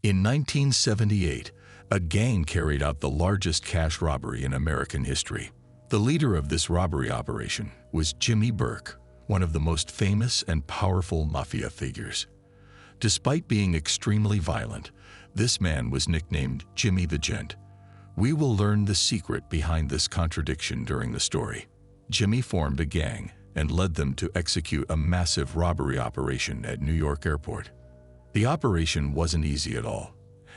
In 1978, a gang carried out the largest cash robbery in American history. The leader of this robbery operation was Jimmy Burke, one of the most famous and powerful mafia figures. Despite being extremely violent, this man was nicknamed Jimmy the Gent. We will learn the secret behind this contradiction during the story. Jimmy formed a gang and led them to execute a massive robbery operation at New York Airport. The operation wasn't easy at all,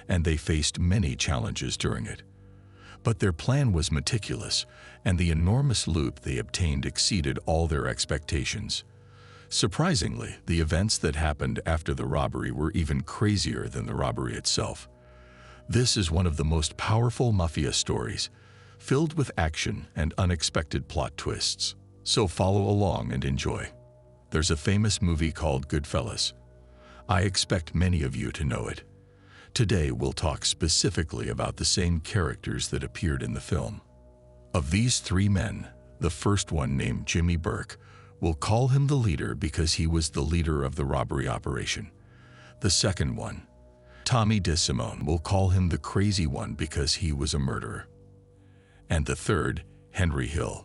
and they faced many challenges during it. But their plan was meticulous, and the enormous loot they obtained exceeded all their expectations. Surprisingly, the events that happened after the robbery were even crazier than the robbery itself. This is one of the most powerful mafia stories, filled with action and unexpected plot twists. So follow along and enjoy. There's a famous movie called Goodfellas. I expect many of you to know it. Today we'll talk specifically about the same characters that appeared in the film. Of these three men, the first one, named Jimmy Burke, we'll call him the leader because he was the leader of the robbery operation. The second one, Tommy DeSimone, we'll call him the crazy one because he was a murderer. And the third, Henry Hill,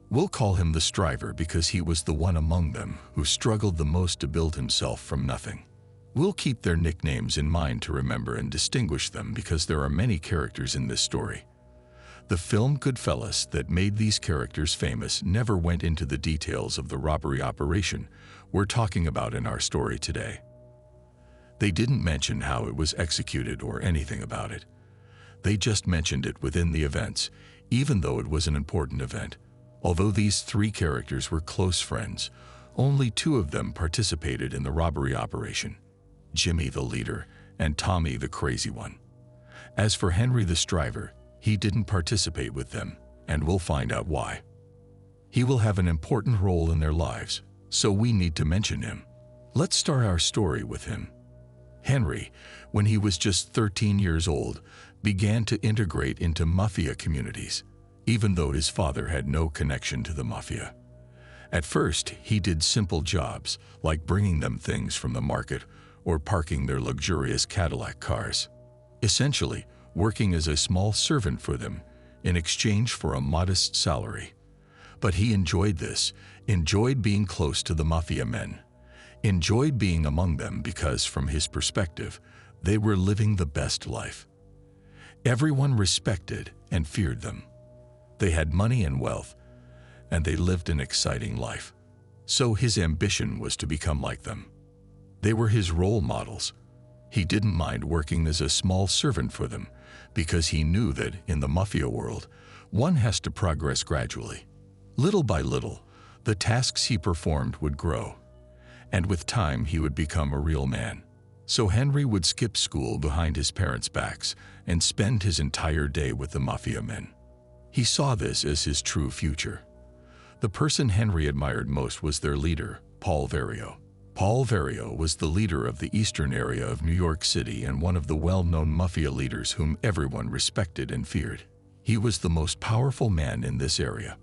we'll call him the striver because he was the one among them who struggled the most to build himself from nothing. We'll keep their nicknames in mind to remember and distinguish them because there are many characters in this story. The film Goodfellas that made these characters famous never went into the details of the robbery operation we're talking about in our story today. They didn't mention how it was executed or anything about it. They just mentioned it within the events, even though it was an important event. Although these three characters were close friends, only two of them participated in the robbery operation: Jimmy the leader and Tommy the crazy one. As for Henry the striver, he didn't participate with them, and we'll find out why. He will have an important role in their lives, so we need to mention him. Let's start our story with him. Henry, when he was just 13 years old, began to integrate into mafia communities, even though his father had no connection to the mafia. At first, he did simple jobs, like bringing them things from the market or parking their luxurious Cadillac cars. Essentially, working as a small servant for them in exchange for a modest salary. But he enjoyed this, enjoyed being close to the mafia men, enjoyed being among them because, from his perspective, they were living the best life. Everyone respected and feared them. They had money and wealth, and they lived an exciting life. So his ambition was to become like them. They were his role models. He didn't mind working as a small servant for them because he knew that in the mafia world, one has to progress gradually. Little by little, the tasks he performed would grow, and with time he would become a real man. So Henry would skip school behind his parents' backs and spend his entire day with the mafia men. He saw this as his true future. The person Henry admired most was their leader, Paul Vario. Paul Vario was the leader of the eastern area of New York City and one of the well-known mafia leaders whom everyone respected and feared. He was the most powerful man in this area.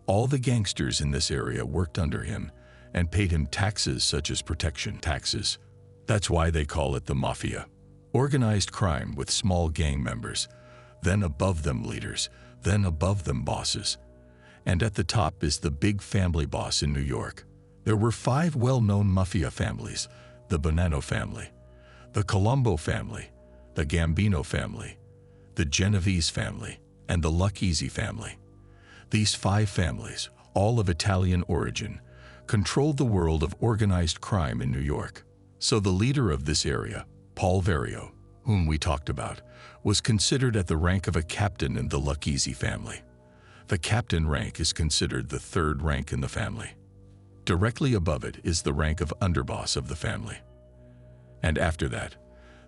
All the gangsters in this area worked under him and paid him taxes such as protection taxes. That's why they call it the Mafia. Organized crime with small gang members, then above them leaders, then above them bosses. And at the top is the big family boss in New York. There were 5 well-known mafia families: the Bonanno family, the Colombo family, the Gambino family, the Genovese family, and the Lucchese family. These 5 families, all of Italian origin, controlled the world of organized crime in New York. So the leader of this area, Paul Vario, whom we talked about, was considered at the rank of a captain in the Lucchese family. The captain rank is considered the 3rd rank in the family. Directly above it is the rank of underboss of the family. And after that,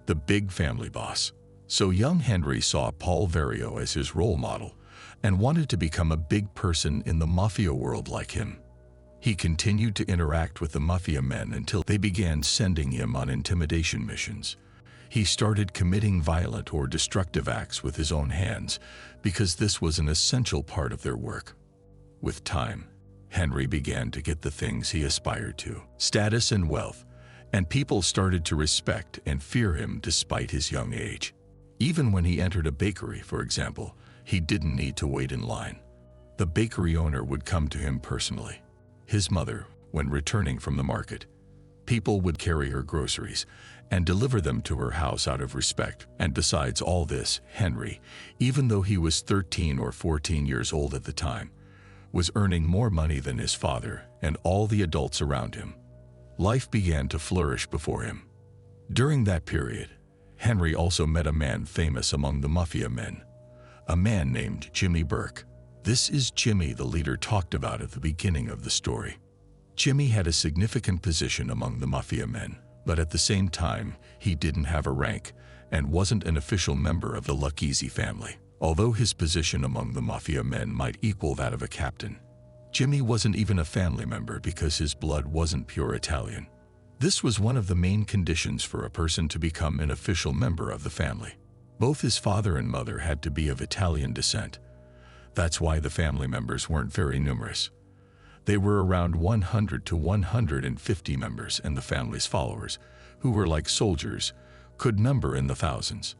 the big family boss. So young Henry saw Paul Vario as his role model and wanted to become a big person in the mafia world like him. He continued to interact with the mafia men until they began sending him on intimidation missions. He started committing violent or destructive acts with his own hands because this was an essential part of their work. With time, Henry began to get the things he aspired to: status and wealth, and people started to respect and fear him despite his young age. Even when he entered a bakery, for example, he didn't need to wait in line. The bakery owner would come to him personally. His mother, when returning from the market, people would carry her groceries and deliver them to her house out of respect. And besides all this, Henry, even though he was 13 or 14 years old at the time, was earning more money than his father and all the adults around him. Life began to flourish before him. During that period, Henry also met a man famous among the Mafia men, a man named Jimmy Burke. This is Jimmy the leader talked about at the beginning of the story. Jimmy had a significant position among the Mafia men, but at the same time, he didn't have a rank and wasn't an official member of the Lucchese family. Although his position among the Mafia men might equal that of a captain, Jimmy wasn't even a family member because his blood wasn't pure Italian. This was one of the main conditions for a person to become an official member of the family. Both his father and mother had to be of Italian descent. That's why the family members weren't very numerous. They were around 100 to 150 members, and the family's followers, who were like soldiers, could number in the thousands.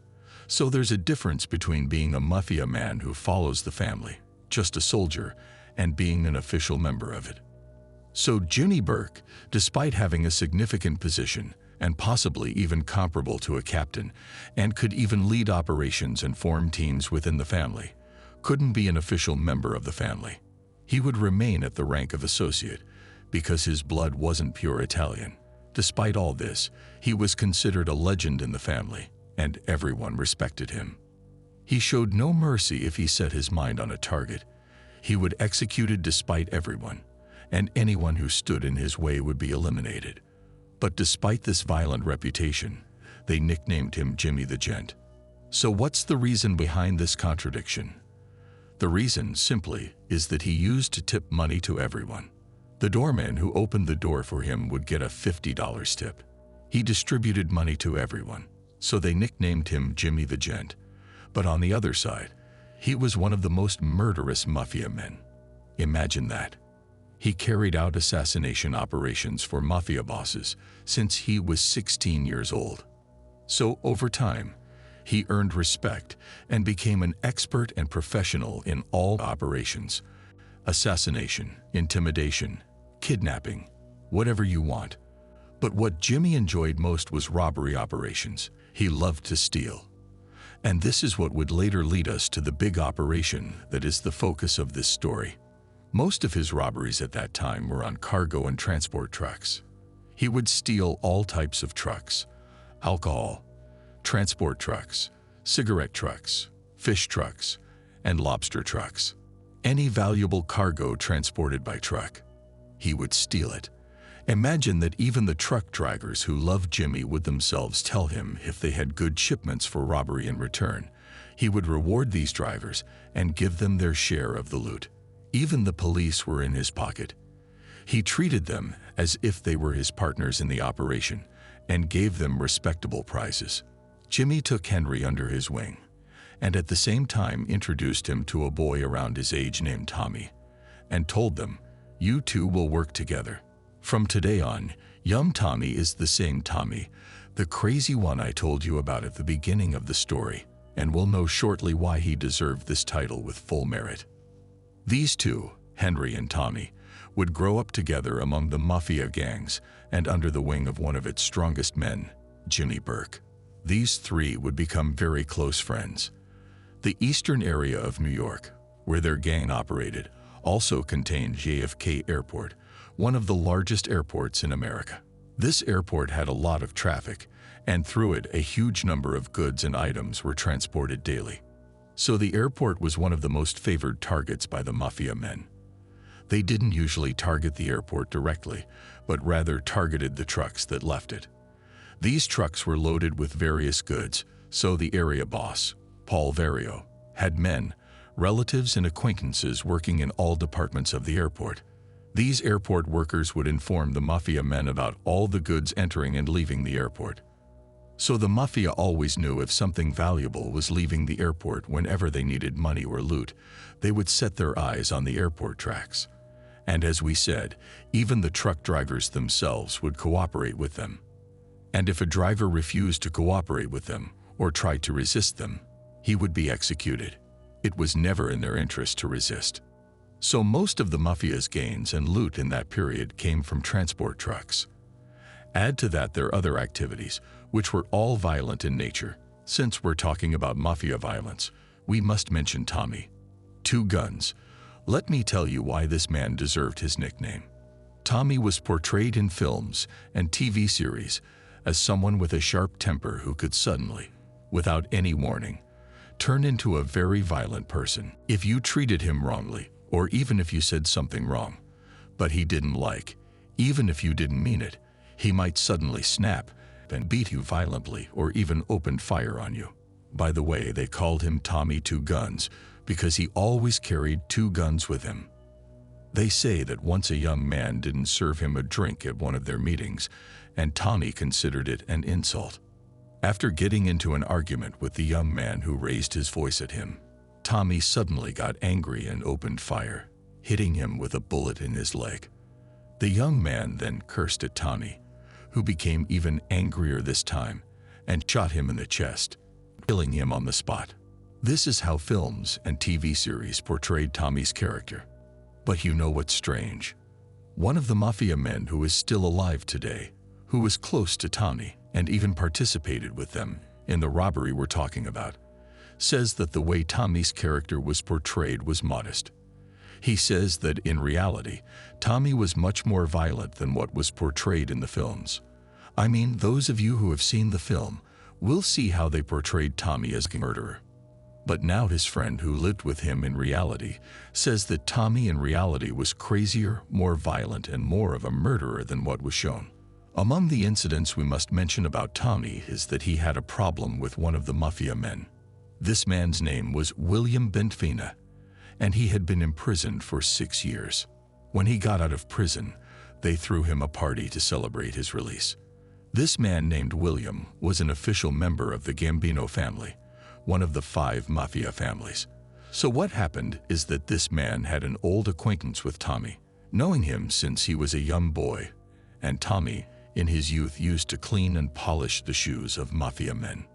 So there's a difference between being a Mafia man who follows the family, just a soldier, and being an official member of it. So Jimmy Burke, despite having a significant position, and possibly even comparable to a captain, and could even lead operations and form teams within the family, couldn't be an official member of the family. He would remain at the rank of associate because his blood wasn't pure Italian. Despite all this, he was considered a legend in the family, and everyone respected him. He showed no mercy if he set his mind on a target. He would execute it despite everyone, and anyone who stood in his way would be eliminated. But despite this violent reputation, they nicknamed him Jimmy the Gent. So what's the reason behind this contradiction? The reason, simply, is that he used to tip money to everyone. The doorman who opened the door for him would get a $50 tip. He distributed money to everyone, so they nicknamed him Jimmy the Gent. But on the other side, he was one of the most murderous Mafia men. Imagine that. He carried out assassination operations for Mafia bosses since he was 16 years old. So over time, he earned respect and became an expert and professional in all operations: assassination, intimidation, kidnapping, whatever you want. But what Jimmy enjoyed most was robbery operations. He loved to steal. And this is what would later lead us to the big operation that is the focus of this story. Most of his robberies at that time were on cargo and transport trucks. He would steal all types of trucks: alcohol, transport trucks, cigarette trucks, fish trucks, and lobster trucks. Any valuable cargo transported by truck, he would steal it. Imagine that even the truck drivers who loved Jimmy would themselves tell him if they had good shipments for robbery in return. He would reward these drivers and give them their share of the loot. Even the police were in his pocket. He treated them as if they were his partners in the operation and gave them respectable prizes. Jimmy took Henry under his wing, and at the same time introduced him to a boy around his age named Tommy, and told them, "You two will work together. From today on, young Tommy is the same Tommy, the crazy one I told you about at the beginning of the story, and we'll know shortly why he deserved this title with full merit." These two, Henry and Tommy, would grow up together among the Mafia gangs and under the wing of one of its strongest men, Jimmy Burke. These three would become very close friends. The eastern area of New York, where their gang operated, also contained JFK Airport, one of the largest airports in America. This airport had a lot of traffic, and through it a huge number of goods and items were transported daily. So the airport was one of the most favored targets by the Mafia men. They didn't usually target the airport directly, but rather targeted the trucks that left it. These trucks were loaded with various goods, so the area boss, Paul Vario, had men, relatives and acquaintances working in all departments of the airport. These airport workers would inform the Mafia men about all the goods entering and leaving the airport. So the Mafia always knew if something valuable was leaving the airport. Whenever they needed money or loot, they would set their eyes on the airport tracks. And as we said, even the truck drivers themselves would cooperate with them. And if a driver refused to cooperate with them or tried to resist them, he would be executed. It was never in their interest to resist. So most of the Mafia's gains and loot in that period came from transport trucks. Add to that their other activities, which were all violent in nature. Since we're talking about Mafia violence, we must mention Tommy. 2 guns. Let me tell you why this man deserved his nickname. Tommy was portrayed in films and TV series as someone with a sharp temper who could suddenly, without any warning, turn into a very violent person if you treated him wrongly, or even if you said something wrong, but he didn't like. Even if you didn't mean it, he might suddenly snap and beat you violently or even open fire on you. By the way, they called him Tommy 2 Guns because he always carried 2 guns with him. They say that once a young man didn't serve him a drink at one of their meetings, and Tommy considered it an insult. After getting into an argument with the young man who raised his voice at him, Tommy suddenly got angry and opened fire, hitting him with a bullet in his leg. The young man then cursed at Tommy, who became even angrier this time, and shot him in the chest, killing him on the spot. This is how films and TV series portrayed Tommy's character. But you know what's strange? One of the Mafia men who is still alive today, who was close to Tommy and even participated with them in the robbery we're talking about, says that the way Tommy's character was portrayed was modest. He says that in reality, Tommy was much more violent than what was portrayed in the films. I mean, those of you who have seen the film will see how they portrayed Tommy as a murderer. But now his friend who lived with him in reality says that Tommy in reality was crazier, more violent, and more of a murderer than what was shown. Among the incidents we must mention about Tommy is that he had a problem with one of the Mafia men. This man's name was William Benfina, and he had been imprisoned for 6 years. When he got out of prison, they threw him a party to celebrate his release. This man named William was an official member of the Gambino family, one of the 5 Mafia families. So what happened is that this man had an old acquaintance with Tommy, knowing him since he was a young boy, and Tommy, in his youth, used to clean and polish the shoes of Mafia men.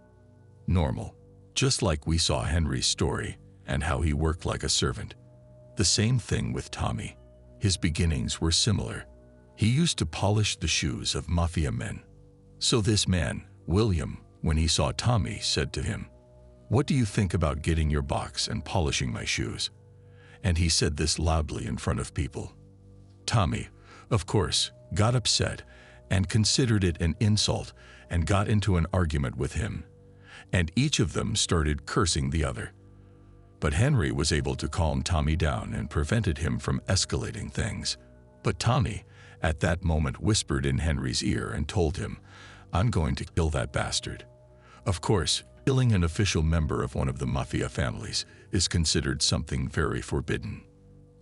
Normal, just like we saw Henry's story and how he worked like a servant. The same thing with Tommy. His beginnings were similar. He used to polish the shoes of Mafia men. So this man, William, when he saw Tommy, said to him, "What do you think about getting your box and polishing my shoes?" And he said this loudly in front of people. Tommy, of course, got upset and considered it an insult and got into an argument with him, and each of them started cursing the other. But Henry was able to calm Tommy down and prevented him from escalating things. But Tommy, at that moment, whispered in Henry's ear and told him, "I'm going to kill that bastard." Of course, killing an official member of one of the Mafia families is considered something very forbidden.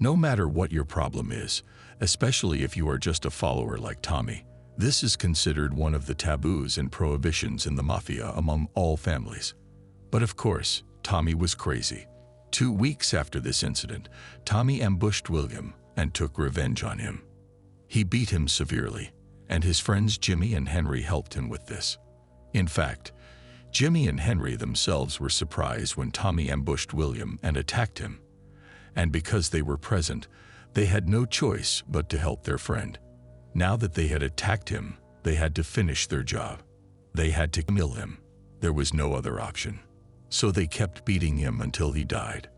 No matter what your problem is, especially if you are just a follower like Tommy, this is considered one of the taboos and prohibitions in the Mafia among all families. But of course, Tommy was crazy. 2 weeks after this incident, Tommy ambushed William and took revenge on him. He beat him severely, and his friends Jimmy and Henry helped him with this. In fact, Jimmy and Henry themselves were surprised when Tommy ambushed William and attacked him. And because they were present, they had no choice but to help their friend. Now that they had attacked him, they had to finish their job. They had to kill him. There was no other option. So they kept beating him until he died.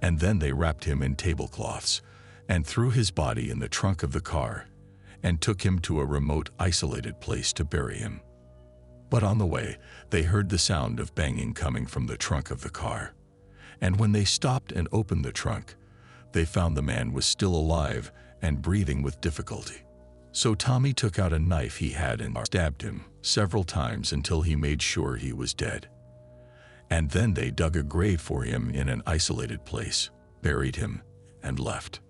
And then they wrapped him in tablecloths and threw his body in the trunk of the car and took him to a remote, isolated place to bury him. But on the way, they heard the sound of banging coming from the trunk of the car. And when they stopped and opened the trunk, they found the man was still alive and breathing with difficulty. So Tommy took out a knife he had and stabbed him several times until he made sure he was dead. And then they dug a grave for him in an isolated place, buried him, and left.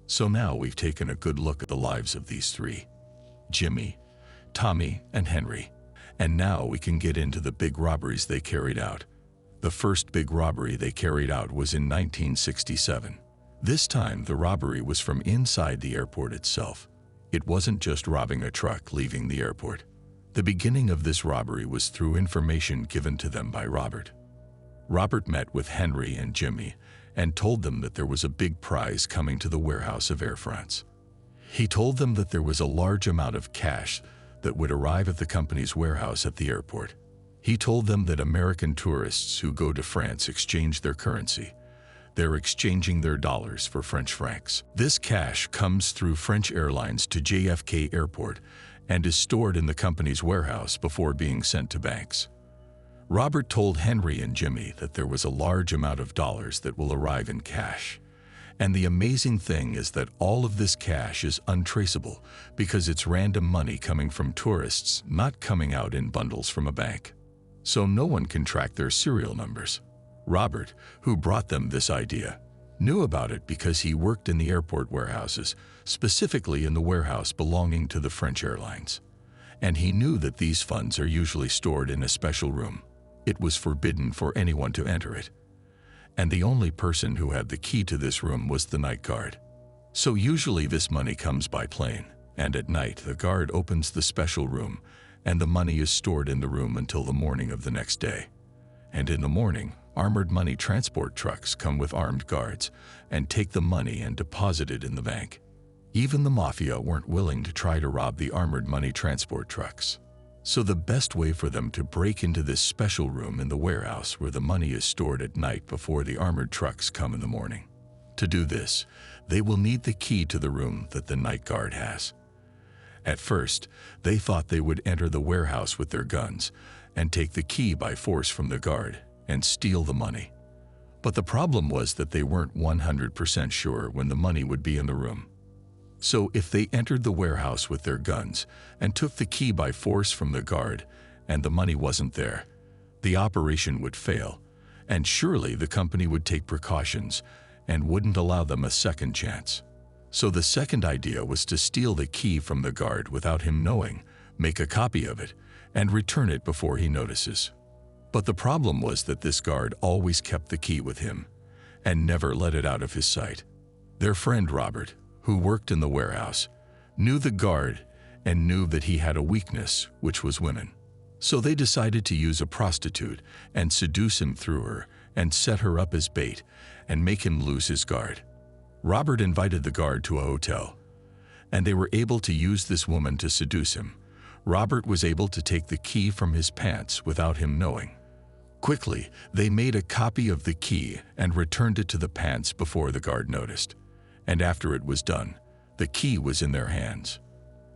So now we've taken a good look at the lives of these 3, Jimmy, Tommy, and Henry. And now we can get into the big robberies they carried out. The first big robbery they carried out was in 1967. This time the robbery was from inside the airport itself. It wasn't just robbing a truck leaving the airport. The beginning of this robbery was through information given to them by Robert. Robert met with Henry and Jimmy and told them that there was a big prize coming to the warehouse of Air France. He told them that there was a large amount of cash that would arrive at the company's warehouse at the airport. He told them that American tourists who go to France exchange their currency. They're exchanging their dollars for French francs. This cash comes through French Airlines to JFK Airport and is stored in the company's warehouse before being sent to banks. Robert told Henry and Jimmy that there was a large amount of dollars that will arrive in cash. And the amazing thing is that all of this cash is untraceable because it's random money coming from tourists, not coming out in bundles from a bank. So no one can track their serial numbers. Robert, who brought them this idea, knew about it because he worked in the airport warehouses, specifically in the warehouse belonging to the French Airlines. And he knew that these funds are usually stored in a special room. It was forbidden for anyone to enter it. And the only person who had the key to this room was the night guard. So usually this money comes by plane, and at night the guard opens the special room, and the money is stored in the room until the morning of the next day. And in the morning, armored money transport trucks come with armed guards and take the money and deposit it in the bank. Even the Mafia weren't willing to try to rob the armored money transport trucks. So the best way for them to break into this special room in the warehouse where the money is stored at night before the armored trucks come in the morning. To do this, they will need the key to the room that the night guard has. At first, they thought they would enter the warehouse with their guns and take the key by force from the guard and steal the money. But the problem was that they weren't 100% sure when the money would be in the room. So if they entered the warehouse with their guns and took the key by force from the guard and the money wasn't there, the operation would fail, and surely the company would take precautions and wouldn't allow them a second chance. So the second idea was to steal the key from the guard without him knowing, make a copy of it, and return it before he notices. But the problem was that this guard always kept the key with him and never let it out of his sight. Their friend Robert, who worked in the warehouse, knew the guard and knew that he had a weakness, which was women. So they decided to use a prostitute and seduce him through her and set her up as bait and make him lose his guard. Robert invited the guard to a hotel, and they were able to use this woman to seduce him. Robert was able to take the key from his pants without him knowing. Quickly, they made a copy of the key and returned it to the pants before the guard noticed. And after it was done, the key was in their hands.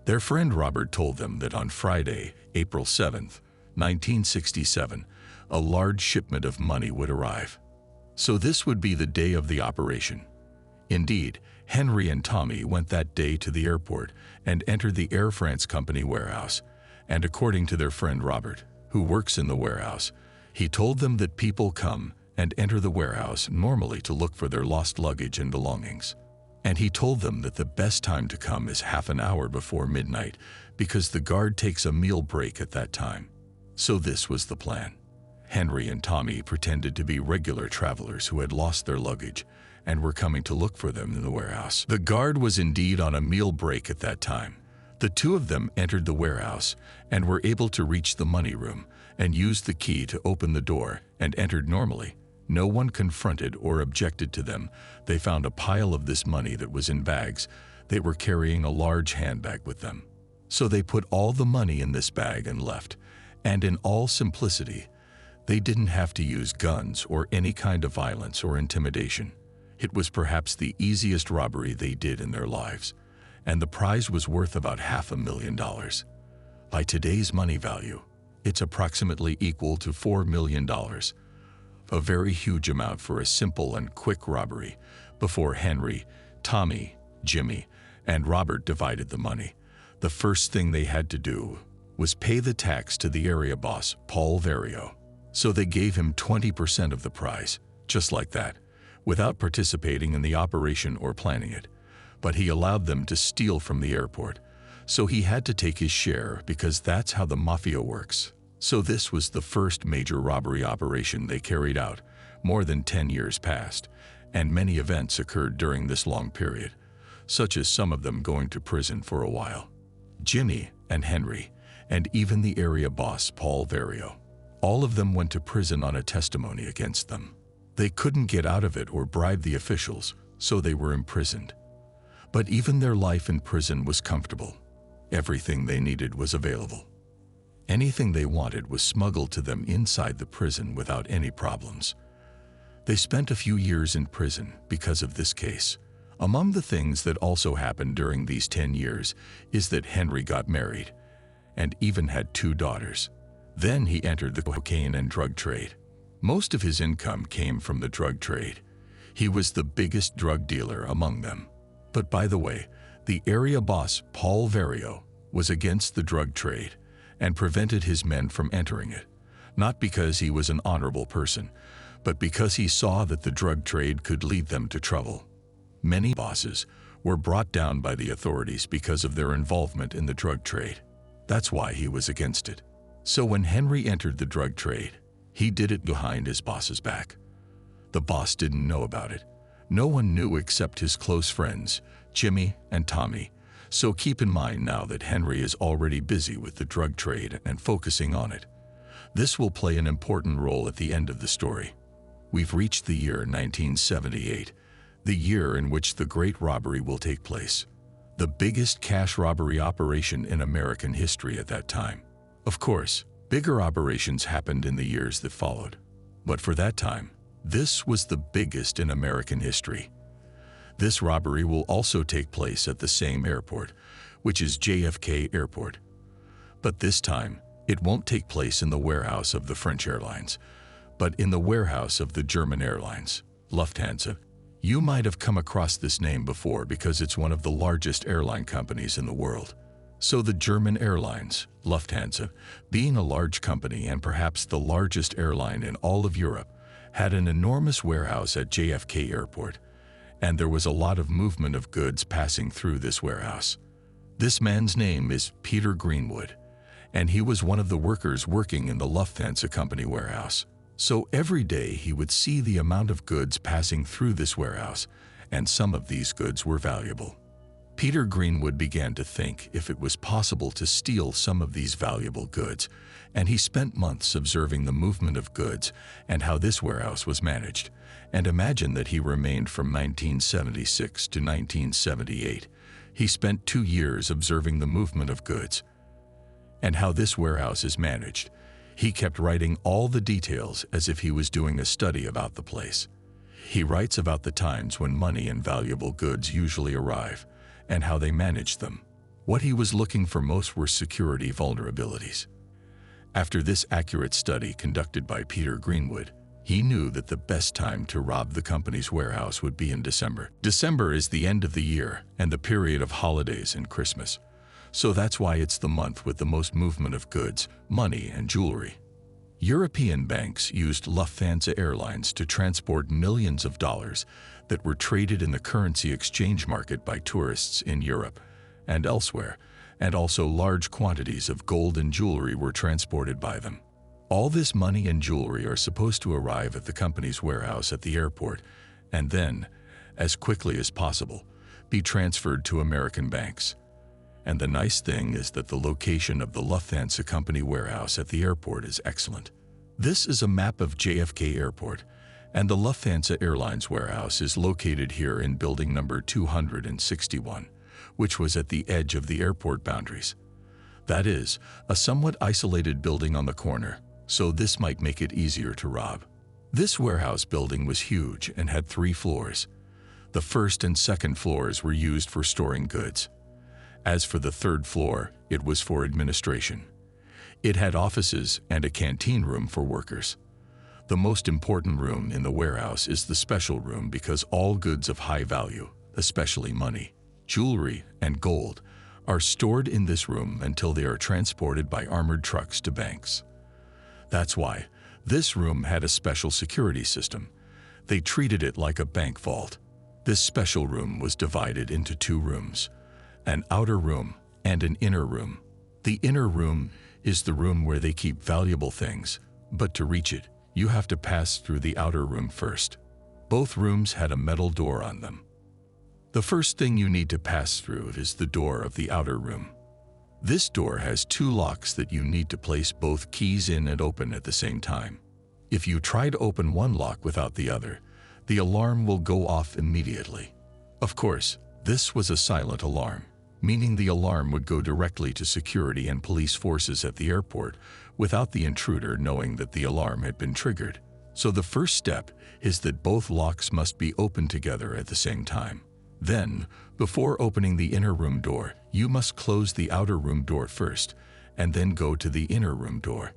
Their friend Robert told them that on Friday, April 7th, 1967, a large shipment of money would arrive. So this would be the day of the operation. Indeed, Henry and Tommy went that day to the airport and entered the Air France company warehouse, and according to their friend Robert, who works in the warehouse, he told them that people come and enter the warehouse normally to look for their lost luggage and belongings. And he told them that the best time to come is half an hour before midnight because the guard takes a meal break at that time. So this was the plan. Henry and Tommy pretended to be regular travelers who had lost their luggage and were coming to look for them in the warehouse. The guard was indeed on a meal break at that time. The two of them entered the warehouse and were able to reach the money room and used the key to open the door and entered normally. No one confronted or objected to them. They found a pile of this money that was in bags. They were carrying a large handbag with them. So they put all the money in this bag and left. And in all simplicity, they didn't have to use guns or any kind of violence or intimidation. It was perhaps the easiest robbery they did in their lives. And the prize was worth about $500,000. By today's money value, it's approximately equal to $4 million. A very huge amount for a simple and quick robbery before Henry, Tommy, Jimmy, and Robert divided the money. The first thing they had to do was pay the tax to the area boss, Paul Vario. So they gave him 20% of the prize, just like that, without participating in the operation or planning it. But he allowed them to steal from the airport, so he had to take his share because that's how the Mafia works. So this was the first major robbery operation they carried out. More than 10 years passed, and many events occurred during this long period, such as some of them going to prison for a while. Jimmy and Henry and even the area boss, Paul Vario. All of them went to prison on a testimony against them. They couldn't get out of it or bribe the officials, so they were imprisoned. But even their life in prison was comfortable. Everything they needed was available. Anything they wanted was smuggled to them inside the prison without any problems. They spent a few years in prison because of this case. Among the things that also happened during these 10 years is that Henry got married and even had 2 daughters. Then he entered the cocaine and drug trade. Most of his income came from the drug trade. He was the biggest drug dealer among them. But by the way, the area boss, Paul Vario, was against the drug trade and prevented his men from entering it, not because he was an honorable person, but because he saw that the drug trade could lead them to trouble. Many bosses were brought down by the authorities because of their involvement in the drug trade. That's why he was against it. So when Henry entered the drug trade, he did it behind his boss's back. The boss didn't know about it. No one knew except his close friends, Jimmy and Tommy. So keep in mind now that Henry is already busy with the drug trade and focusing on it. This will play an important role at the end of the story. We've reached the year 1978, the year in which the great robbery will take place. The biggest cash robbery operation in American history at that time. Of course, bigger operations happened in the years that followed. But for that time, this was the biggest in American history. This robbery will also take place at the same airport, which is JFK Airport. But this time, it won't take place in the warehouse of the French Airlines, but in the warehouse of the German Airlines, Lufthansa. You might have come across this name before because it's one of the largest airline companies in the world. So the German Airlines, Lufthansa, being a large company and perhaps the largest airline in all of Europe, had an enormous warehouse at JFK Airport, and there was a lot of movement of goods passing through this warehouse. This man's name is Peter Greenwood, and he was one of the workers working in the Lufthansa company warehouse. So every day he would see the amount of goods passing through this warehouse, and some of these goods were valuable. Peter Greenwood began to think if it was possible to steal some of these valuable goods, and he spent months observing the movement of goods and how this warehouse was managed. And imagine that he remained from 1976 to 1978. He spent 2 years observing the movement of goods and how this warehouse is managed. He kept writing all the details as if he was doing a study about the place. He writes about the times when money and valuable goods usually arrive and how they manage them. What he was looking for most were security vulnerabilities. After this accurate study conducted by Peter Greenwood, he knew that the best time to rob the company's warehouse would be in December. December is the end of the year and the period of holidays and Christmas. So that's why it's the month with the most movement of goods, money, and jewelry. European banks used Lufthansa Airlines to transport millions of dollars that were traded in the currency exchange market by tourists in Europe and elsewhere, and also large quantities of gold and jewelry were transported by them. All this money and jewelry are supposed to arrive at the company's warehouse at the airport and then, as quickly as possible, be transferred to American banks. And the nice thing is that the location of the Lufthansa company warehouse at the airport is excellent. This is a map of JFK Airport, and the Lufthansa Airlines warehouse is located here in building number 261, which was at the edge of the airport boundaries. That is, a somewhat isolated building on the corner, so this might make it easier to rob. This warehouse building was huge and had 3 floors. The first and second floors were used for storing goods. As for the third floor, it was for administration. It had offices and a canteen room for workers. The most important room in the warehouse is the special room because all goods of high value, especially money, jewelry, and gold, are stored in this room until they are transported by armored trucks to banks. That's why this room had a special security system. They treated it like a bank vault. This special room was divided into 2 rooms. An outer room and an inner room. The inner room is the room where they keep valuable things, but to reach it, you have to pass through the outer room first. Both rooms had a metal door on them. The first thing you need to pass through is the door of the outer room. This door has two locks that you need to place both keys in and open at the same time. If you try to open one lock without the other, the alarm will go off immediately. Of course, this was a silent alarm, meaning the alarm would go directly to security and police forces at the airport without the intruder knowing that the alarm had been triggered. So the first step is that both locks must be opened together at the same time. Then, before opening the inner room door, you must close the outer room door first, and then go to the inner room door.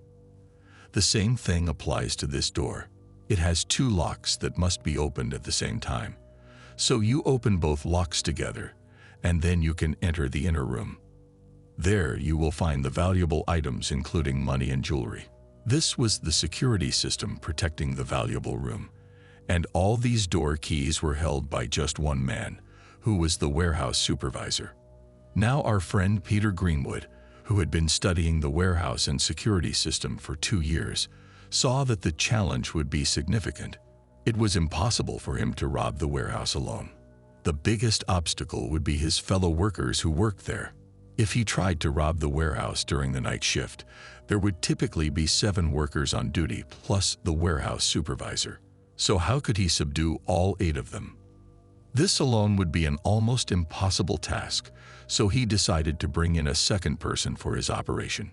The same thing applies to this door. It has two locks that must be opened at the same time. So you open both locks together, and then you can enter the inner room. There you will find the valuable items including money and jewelry. This was the security system protecting the valuable room, and all these door keys were held by just one man, who was the warehouse supervisor. Now our friend Peter Greenwood, who had been studying the warehouse and security system for 2 years, saw that the challenge would be significant. It was impossible for him to rob the warehouse alone. The biggest obstacle would be his fellow workers who worked there. If he tried to rob the warehouse during the night shift, there would typically be 7 workers on duty plus the warehouse supervisor. So how could he subdue all 8 of them? This alone would be an almost impossible task, so he decided to bring in a second person for his operation.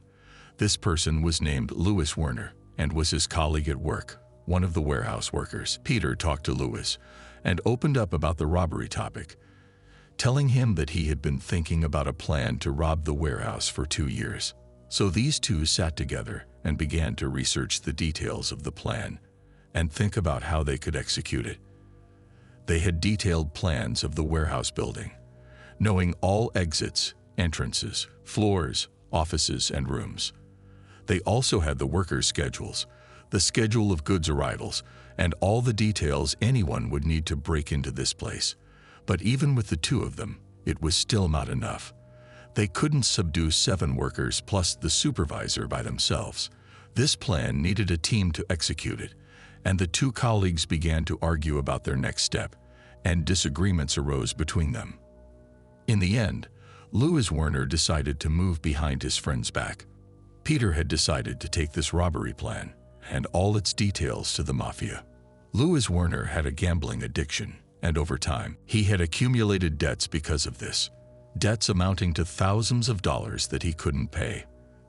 This person was named Louis Werner and was his colleague at work, one of the warehouse workers. Peter talked to Louis and opened up about the robbery topic, telling him that he had been thinking about a plan to rob the warehouse for 2 years. So these two sat together and began to research the details of the plan and think about how they could execute it. They had detailed plans of the warehouse building, knowing all exits, entrances, floors, offices, and rooms. They also had the workers' schedules, the schedule of goods arrivals, and all the details anyone would need to break into this place. But even with the 2 of them, it was still not enough. They couldn't subdue 7 workers plus the supervisor by themselves. This plan needed a team to execute it, and the 2 colleagues began to argue about their next step, and disagreements arose between them. In the end, Louis Werner decided to move behind his friend's back. Peter had decided to take this robbery plan and all its details to the Mafia. Louis Werner had a gambling addiction, and over time, he had accumulated debts because of this. Debts amounting to thousands of dollars that he couldn't pay.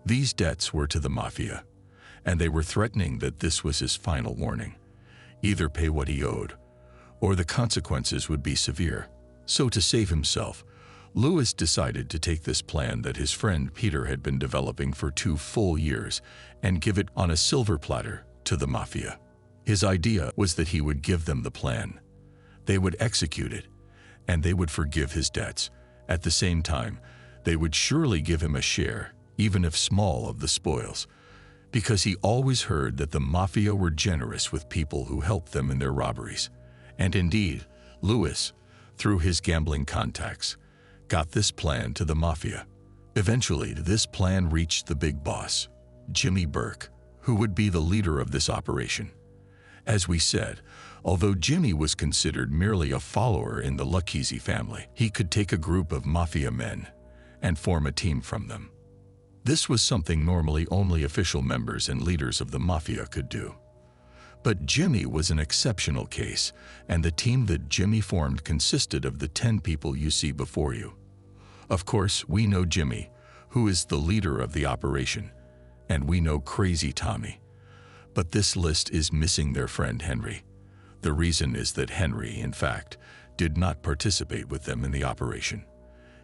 These debts were to the Mafia, and they were threatening that this was his final warning. Either pay what he owed, or the consequences would be severe. So to save himself, Louis decided to take this plan that his friend Peter had been developing for 2 full years and give it on a silver platter to the Mafia. His idea was that he would give them the plan. They would execute it, and they would forgive his debts. At the same time, they would surely give him a share, even if small, of the spoils, because he always heard that the Mafia were generous with people who helped them in their robberies. And indeed, Louis, through his gambling contacts, got this plan to the Mafia. Eventually, this plan reached the big boss, Jimmy Burke, who would be the leader of this operation. As we said, although Jimmy was considered merely a follower in the Lucchese family, he could take a group of Mafia men and form a team from them. This was something normally only official members and leaders of the Mafia could do. But Jimmy was an exceptional case, and the team that Jimmy formed consisted of the 10 people you see before you. Of course, we know Jimmy, who is the leader of the operation, and we know Crazy Tommy. But this list is missing their friend Henry. The reason is that Henry, in fact, did not participate with them in the operation.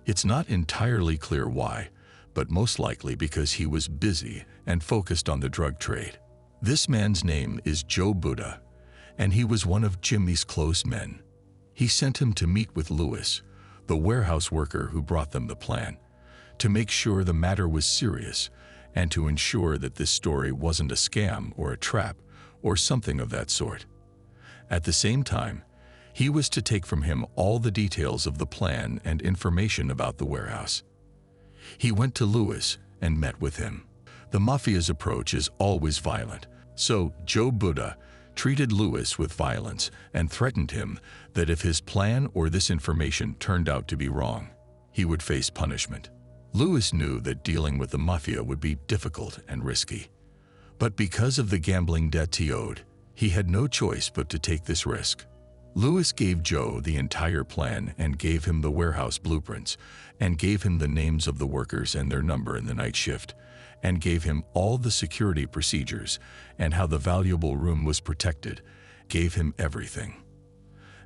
It's not entirely clear why, but most likely because he was busy and focused on the drug trade. This man's name is Joe Buddha, and he was one of Jimmy's close men. He sent him to meet with Louis, the warehouse worker who brought them the plan, to make sure the matter was serious and to ensure that this story wasn't a scam or a trap or something of that sort. At the same time, he was to take from him all the details of the plan and information about the warehouse. He went to Louis and met with him. The Mafia's approach is always violent, so Joe Buddha treated Louis with violence and threatened him that if his plan or this information turned out to be wrong, he would face punishment. Lewis knew that dealing with the Mafia would be difficult and risky. But because of the gambling debts he owed, he had no choice but to take this risk. Lewis gave Joe the entire plan and gave him the warehouse blueprints, and gave him the names of the workers and their number in the night shift, and gave him all the security procedures and how the valuable room was protected, gave him everything.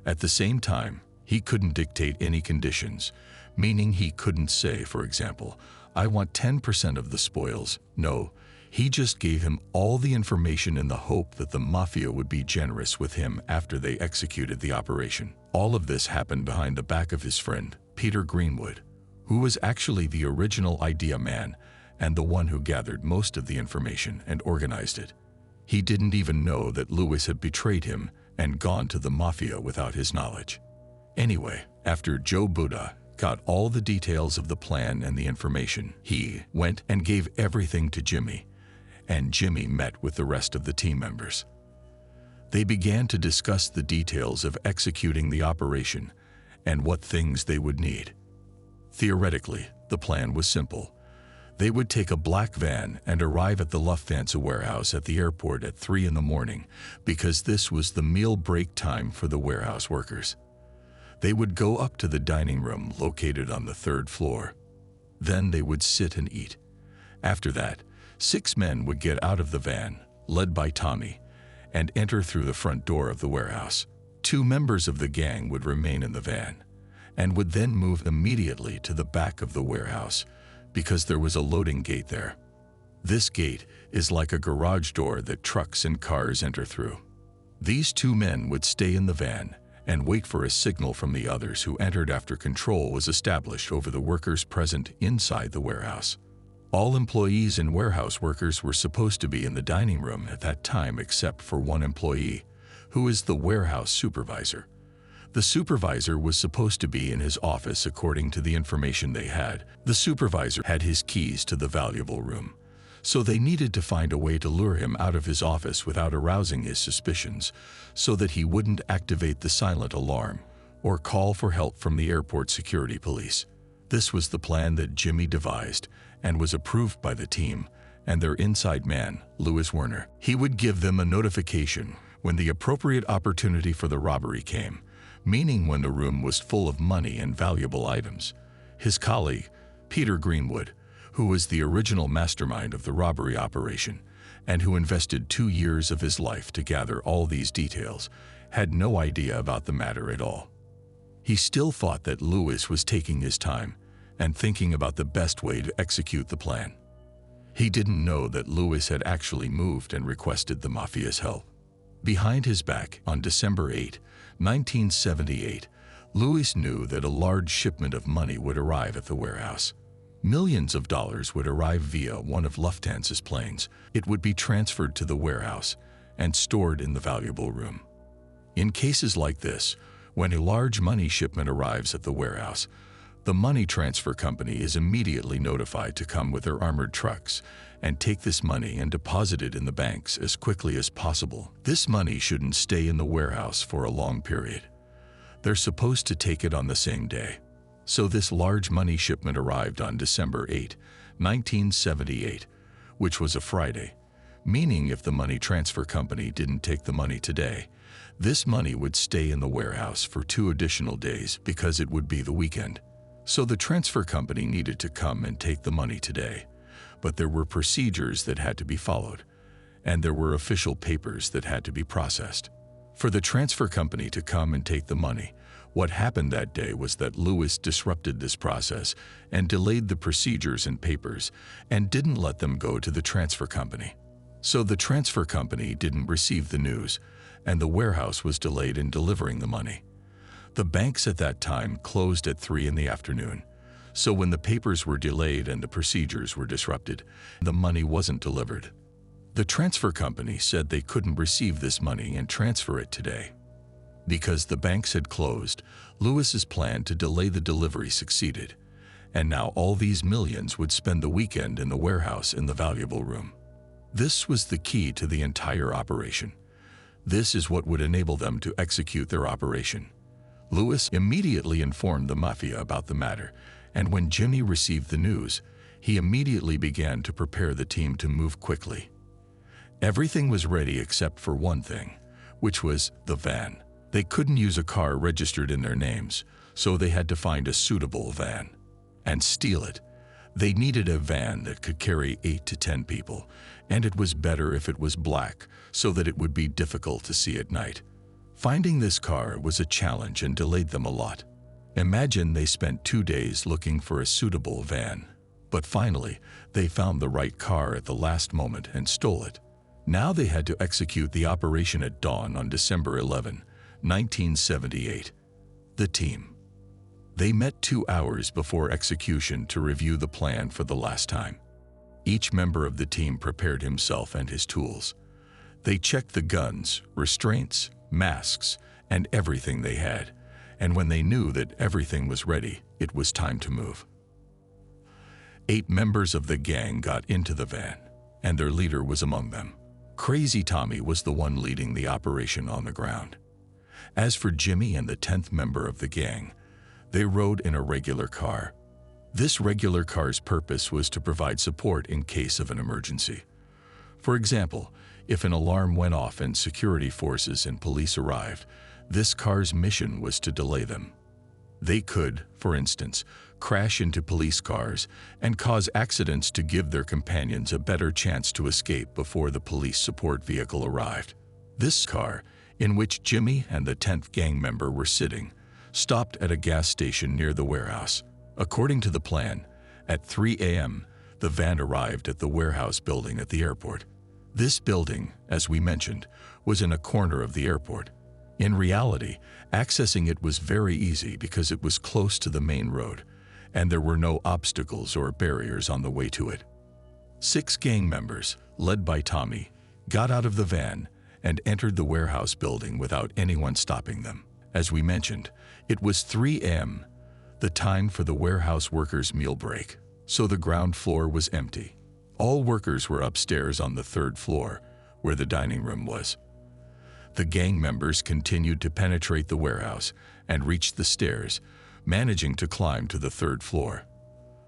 At the same time, he couldn't dictate any conditions, meaning he couldn't say, for example, "I want 10% of the spoils." No, he just gave him all the information in the hope that the Mafia would be generous with him after they executed the operation. All of this happened behind the back of his friend, Peter Greenwood, who was actually the original idea man and the one who gathered most of the information and organized it. He didn't even know that Lewis had betrayed him and gone to the Mafia without his knowledge. Anyway, after Joe Buddha got all the details of the plan and the information, he went and gave everything to Jimmy, and Jimmy met with the rest of the team members. They began to discuss the details of executing the operation and what things they would need. Theoretically, the plan was simple. They would take a black van and arrive at the Lufthansa warehouse at the airport at 3 in the morning because this was the meal break time for the warehouse workers. They would go up to the dining room located on the 3rd floor. Then they would sit and eat. After that, 6 men would get out of the van, led by Tommy, and enter through the front door of the warehouse. 2 members of the gang would remain in the van and would then move immediately to the back of the warehouse because there was a loading gate there. This gate is like a garage door that trucks and cars enter through. These 2 men would stay in the van and wait for a signal from the others who entered after control was established over the workers present inside the warehouse. All employees and warehouse workers were supposed to be in the dining room at that time except for one employee, who is the warehouse supervisor. The supervisor was supposed to be in his office according to the information they had. The supervisor had his keys to the valuable room, so they needed to find a way to lure him out of his office without arousing his suspicions, so that he wouldn't activate the silent alarm or call for help from the airport security police. This was the plan that Jimmy devised and was approved by the team and their inside man, Lewis Werner. He would give them a notification when the appropriate opportunity for the robbery came, meaning when the room was full of money and valuable items. His colleague, Peter Greenwood, who was the original mastermind of the robbery operation and who invested 2 years of his life to gather all these details, had no idea about the matter at all. He still thought that Lewis was taking his time and thinking about the best way to execute the plan. He didn't know that Lewis had actually moved and requested the Mafia's help. Behind his back, on December 8, 1978, Lewis knew that a large shipment of money would arrive at the warehouse. Millions of dollars would arrive via one of Lufthansa's planes. It would be transferred to the warehouse and stored in the valuable room. In cases like this, when a large money shipment arrives at the warehouse, the money transfer company is immediately notified to come with their armored trucks and take this money and deposit it in the banks as quickly as possible. This money shouldn't stay in the warehouse for a long period. They're supposed to take it on the same day. So this large money shipment arrived on December 8, 1978, which was a Friday, meaning if the money transfer company didn't take the money today, this money would stay in the warehouse for 2 additional days because it would be the weekend. So the transfer company needed to come and take the money today, but there were procedures that had to be followed, and there were official papers that had to be processed. For the transfer company to come and take the money, what happened that day was that Lewis disrupted this process and delayed the procedures and papers and didn't let them go to the transfer company. So the transfer company didn't receive the news, and the warehouse was delayed in delivering the money. The banks at that time closed at 3 in the afternoon, so when the papers were delayed and the procedures were disrupted, the money wasn't delivered. The transfer company said they couldn't receive this money and transfer it today. Because the banks had closed, Lewis's plan to delay the delivery succeeded, and now all these millions would spend the weekend in the warehouse in the valuable room. This was the key to the entire operation. This is what would enable them to execute their operation. Lewis immediately informed the Mafia about the matter And when Jimmy received the news, he immediately began to prepare the team to move quickly. Everything was ready except for one thing, which was the van. They couldn't use a car registered in their names, so they had to find a suitable van and steal it. They needed a van that could carry 8 to 10 people, and it was better if it was black so that it would be difficult to see at night. Finding this car was a challenge and delayed them a lot. Imagine they spent 2 days looking for a suitable van, but finally they found the right car at the last moment and stole it. Now they had to execute the operation at dawn on December 11, 1978. The team. They met 2 hours before execution to review the plan for the last time. Each member of the team prepared himself and his tools. They checked the guns, restraints, masks, and everything they had, and when they knew that everything was ready, it was time to move. 8 members of the gang got into the van, and their leader was among them. Crazy Tommy was the one leading the operation on the ground. As for Jimmy and the 10th member of the gang, they rode in a regular car. This regular car's purpose was to provide support in case of an emergency. For example, if an alarm went off and security forces and police arrived, this car's mission was to delay them. They could, for instance, crash into police cars and cause accidents to give their companions a better chance to escape before the police support vehicle arrived. This car, in which Jimmy and the 10th gang member were sitting, stopped at a gas station near the warehouse. According to the plan, at 3 a.m., the van arrived at the warehouse building at the airport. This building, as we mentioned, was in a corner of the airport. In reality, accessing it was very easy because it was close to the main road, and there were no obstacles or barriers on the way to it. 6 gang members, led by Tommy, got out of the van and entered the warehouse building without anyone stopping them. As we mentioned, it was 3 a.m., the time for the warehouse workers' meal break, so the ground floor was empty. All workers were upstairs on the 3rd floor, where the dining room was. The gang members continued to penetrate the warehouse and reached the stairs, managing to climb to the 3rd floor.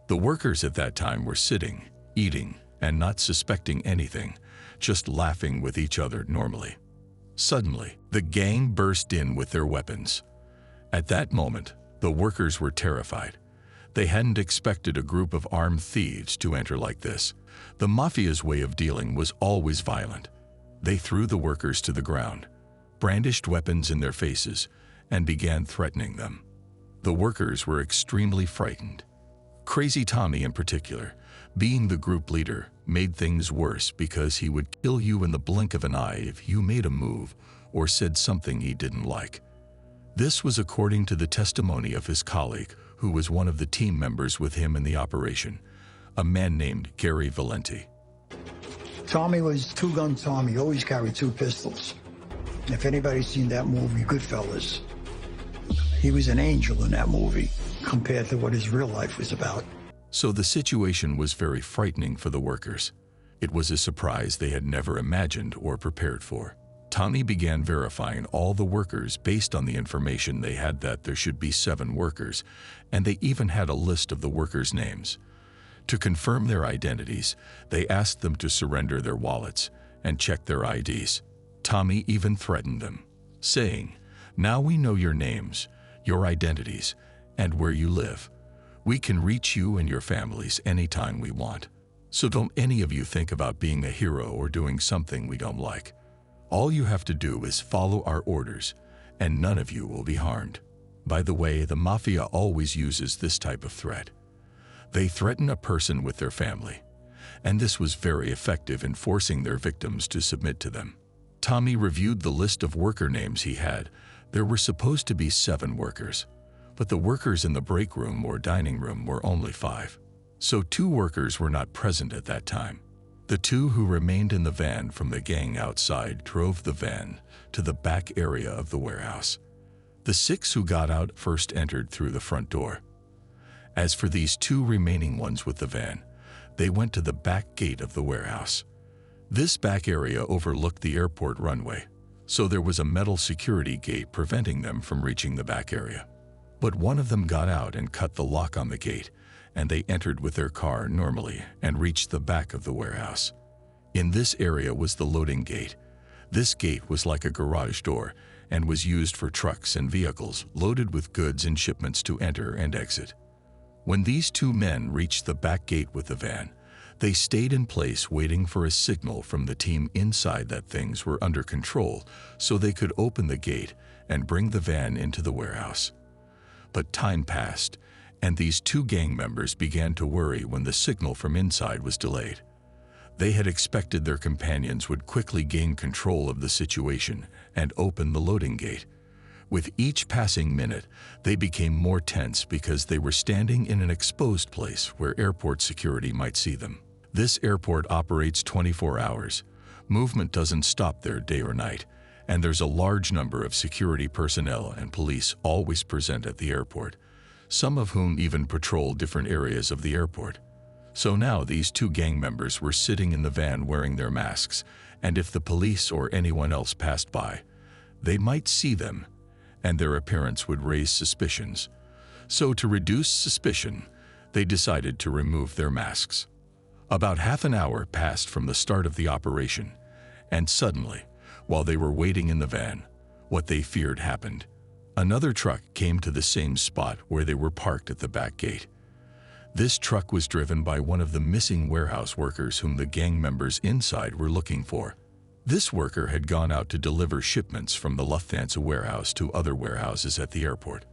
The workers at that time were sitting, eating, and not suspecting anything, just laughing with each other normally. Suddenly, the gang burst in with their weapons. At that moment, the workers were terrified. They hadn't expected a group of armed thieves to enter like this. The Mafia's way of dealing was always violent. They threw the workers to the ground, brandished weapons in their faces, and began threatening them. The workers were extremely frightened. Crazy Tommy, in particular, being the group leader, made things worse because he would kill you in the blink of an eye if you made a move or said something he didn't like. This was according to the testimony of his colleague, who was one of the team members with him in the operation, a man named Gary Valenti. Tommy was two-gun Tommy, always carried 2 pistols. If anybody's seen that movie, Goodfellas, he was an angel in that movie compared to what his real life was about. So the situation was very frightening for the workers. It was a surprise they had never imagined or prepared for. Tommy began verifying all the workers based on the information they had that there should be 7 workers, and they even had a list of the workers' names. To confirm their identities, they asked them to surrender their wallets and check their IDs. Tommy even threatened them, saying, "Now we know your names, your identities, and where you live. We can reach you and your families anytime we want. So don't any of you think about being a hero or doing something we don't like. All you have to do is follow our orders, and none of you will be harmed." By the way, the Mafia always uses this type of threat. They threaten a person with their family, and this was very effective in forcing their victims to submit to them. Tommy reviewed the list of worker names he had. There were supposed to be 7 workers, but the workers in the break room or dining room were only 5. So 2 workers were not present at that time. The 2 who remained in the van from the gang outside drove the van to the back area of the warehouse. The 6 who got out first entered through the front door. As for these 2 remaining ones with the van, they went to the back gate of the warehouse. This back area overlooked the airport runway, so there was a metal security gate preventing them from reaching the back area. But one of them got out and cut the lock on the gate, and they entered with their car normally and reached the back of the warehouse. In this area was the loading gate. This gate was like a garage door and was used for trucks and vehicles loaded with goods and shipments to enter and exit. When these two men reached the back gate with the van, they stayed in place waiting for a signal from the team inside that things were under control so they could open the gate and bring the van into the warehouse. But time passed, and these two gang members began to worry when the signal from inside was delayed. They had expected their companions would quickly gain control of the situation and open the loading gate. With each passing minute, they became more tense because they were standing in an exposed place where airport security might see them. This airport operates 24 hours. Movement doesn't stop there day or night, and there's a large number of security personnel and police always present at the airport, some of whom even patrol different areas of the airport. So now these two gang members were sitting in the van wearing their masks, and if the police or anyone else passed by, they might see them, and their appearance would raise suspicions. So to reduce suspicion, they decided to remove their masks. About half an hour passed from the start of the operation, and suddenly, while they were waiting in the van, what they feared happened. Another truck came to the same spot where they were parked at the back gate. This truck was driven by one of the missing warehouse workers whom the gang members inside were looking for. This worker had gone out to deliver shipments from the Lufthansa warehouse to other warehouses at the airport.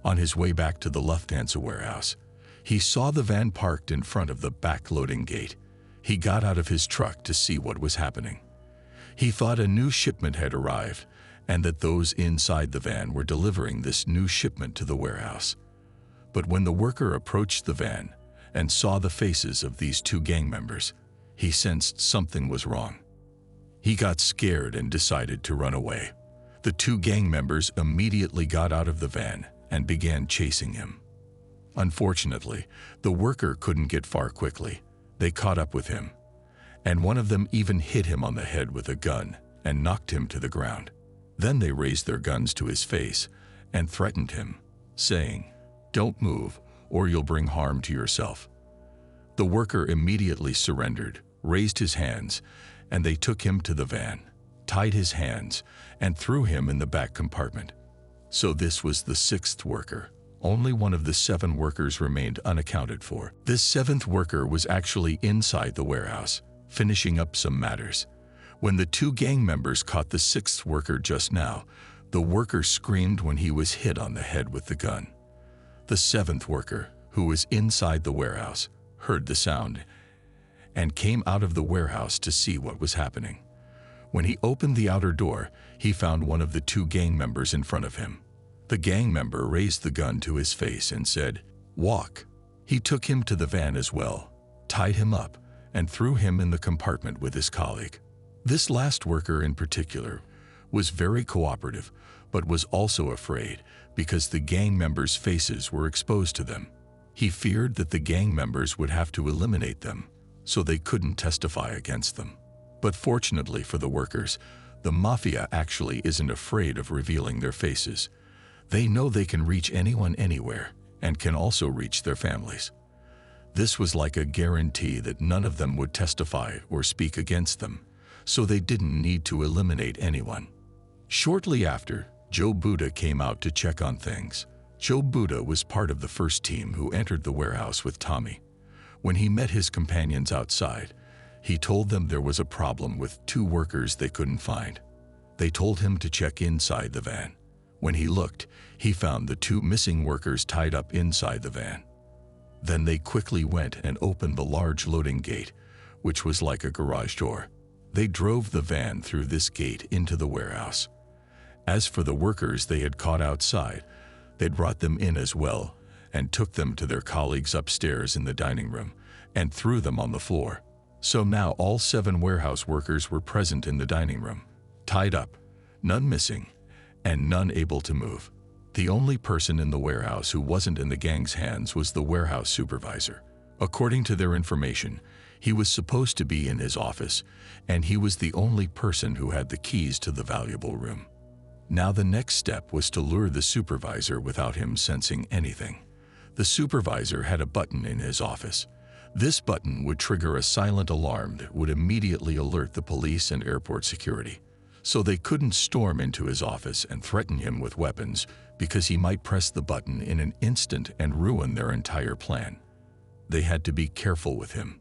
On his way back to the Lufthansa warehouse, he saw the van parked in front of the back loading gate. He got out of his truck to see what was happening. He thought a new shipment had arrived and that those inside the van were delivering this new shipment to the warehouse. But when the worker approached the van and saw the faces of these two gang members, he sensed something was wrong. He got scared and decided to run away. The two gang members immediately got out of the van and began chasing him. Unfortunately, the worker couldn't get far quickly. They caught up with him, and one of them even hit him on the head with a gun and knocked him to the ground. Then they raised their guns to his face and threatened him, saying, "Don't move, or you'll bring harm to yourself." The worker immediately surrendered, raised his hands, and they took him to the van, tied his hands, and threw him in the back compartment. So this was the sixth worker. Only one of the 7 workers remained unaccounted for. This 7th worker was actually inside the warehouse, finishing up some matters. When the 2 gang members caught the 6th worker just now, the worker screamed when he was hit on the head with the gun. The 7th worker, who was inside the warehouse, heard the sound and came out of the warehouse to see what was happening. When he opened the outer door, he found one of the 2 gang members in front of him. The gang member raised the gun to his face and said, "Walk." He took him to the van as well, tied him up, and threw him in the compartment with his colleague. This last worker in particular was very cooperative, but was also afraid because the gang members' faces were exposed to them. He feared that the gang members would have to eliminate them, so they couldn't testify against them. But fortunately for the workers, the Mafia actually isn't afraid of revealing their faces. They know they can reach anyone anywhere and can also reach their families. This was like a guarantee that none of them would testify or speak against them, so they didn't need to eliminate anyone. Shortly after, Joe Buddha came out to check on things. Joe Buddha was part of the first team who entered the warehouse with Tommy. When he met his companions outside, he told them there was a problem with 2 workers they couldn't find. They told him to check inside the van. When he looked, he found the 2 missing workers tied up inside the van. Then they quickly went and opened the large loading gate, which was like a garage door. They drove the van through this gate into the warehouse. As for the workers they had caught outside, they'd brought them in as well and took them to their colleagues upstairs in the dining room and threw them on the floor. So now all 7 warehouse workers were present in the dining room, tied up, none missing, and none able to move. The only person in the warehouse who wasn't in the gang's hands was the warehouse supervisor. According to their information, he was supposed to be in his office, and he was the only person who had the keys to the valuable room. Now the next step was to lure the supervisor without him sensing anything. The supervisor had a button in his office. This button would trigger a silent alarm that would immediately alert the police and airport security. So they couldn't storm into his office and threaten him with weapons because he might press the button in an instant and ruin their entire plan. They had to be careful with him.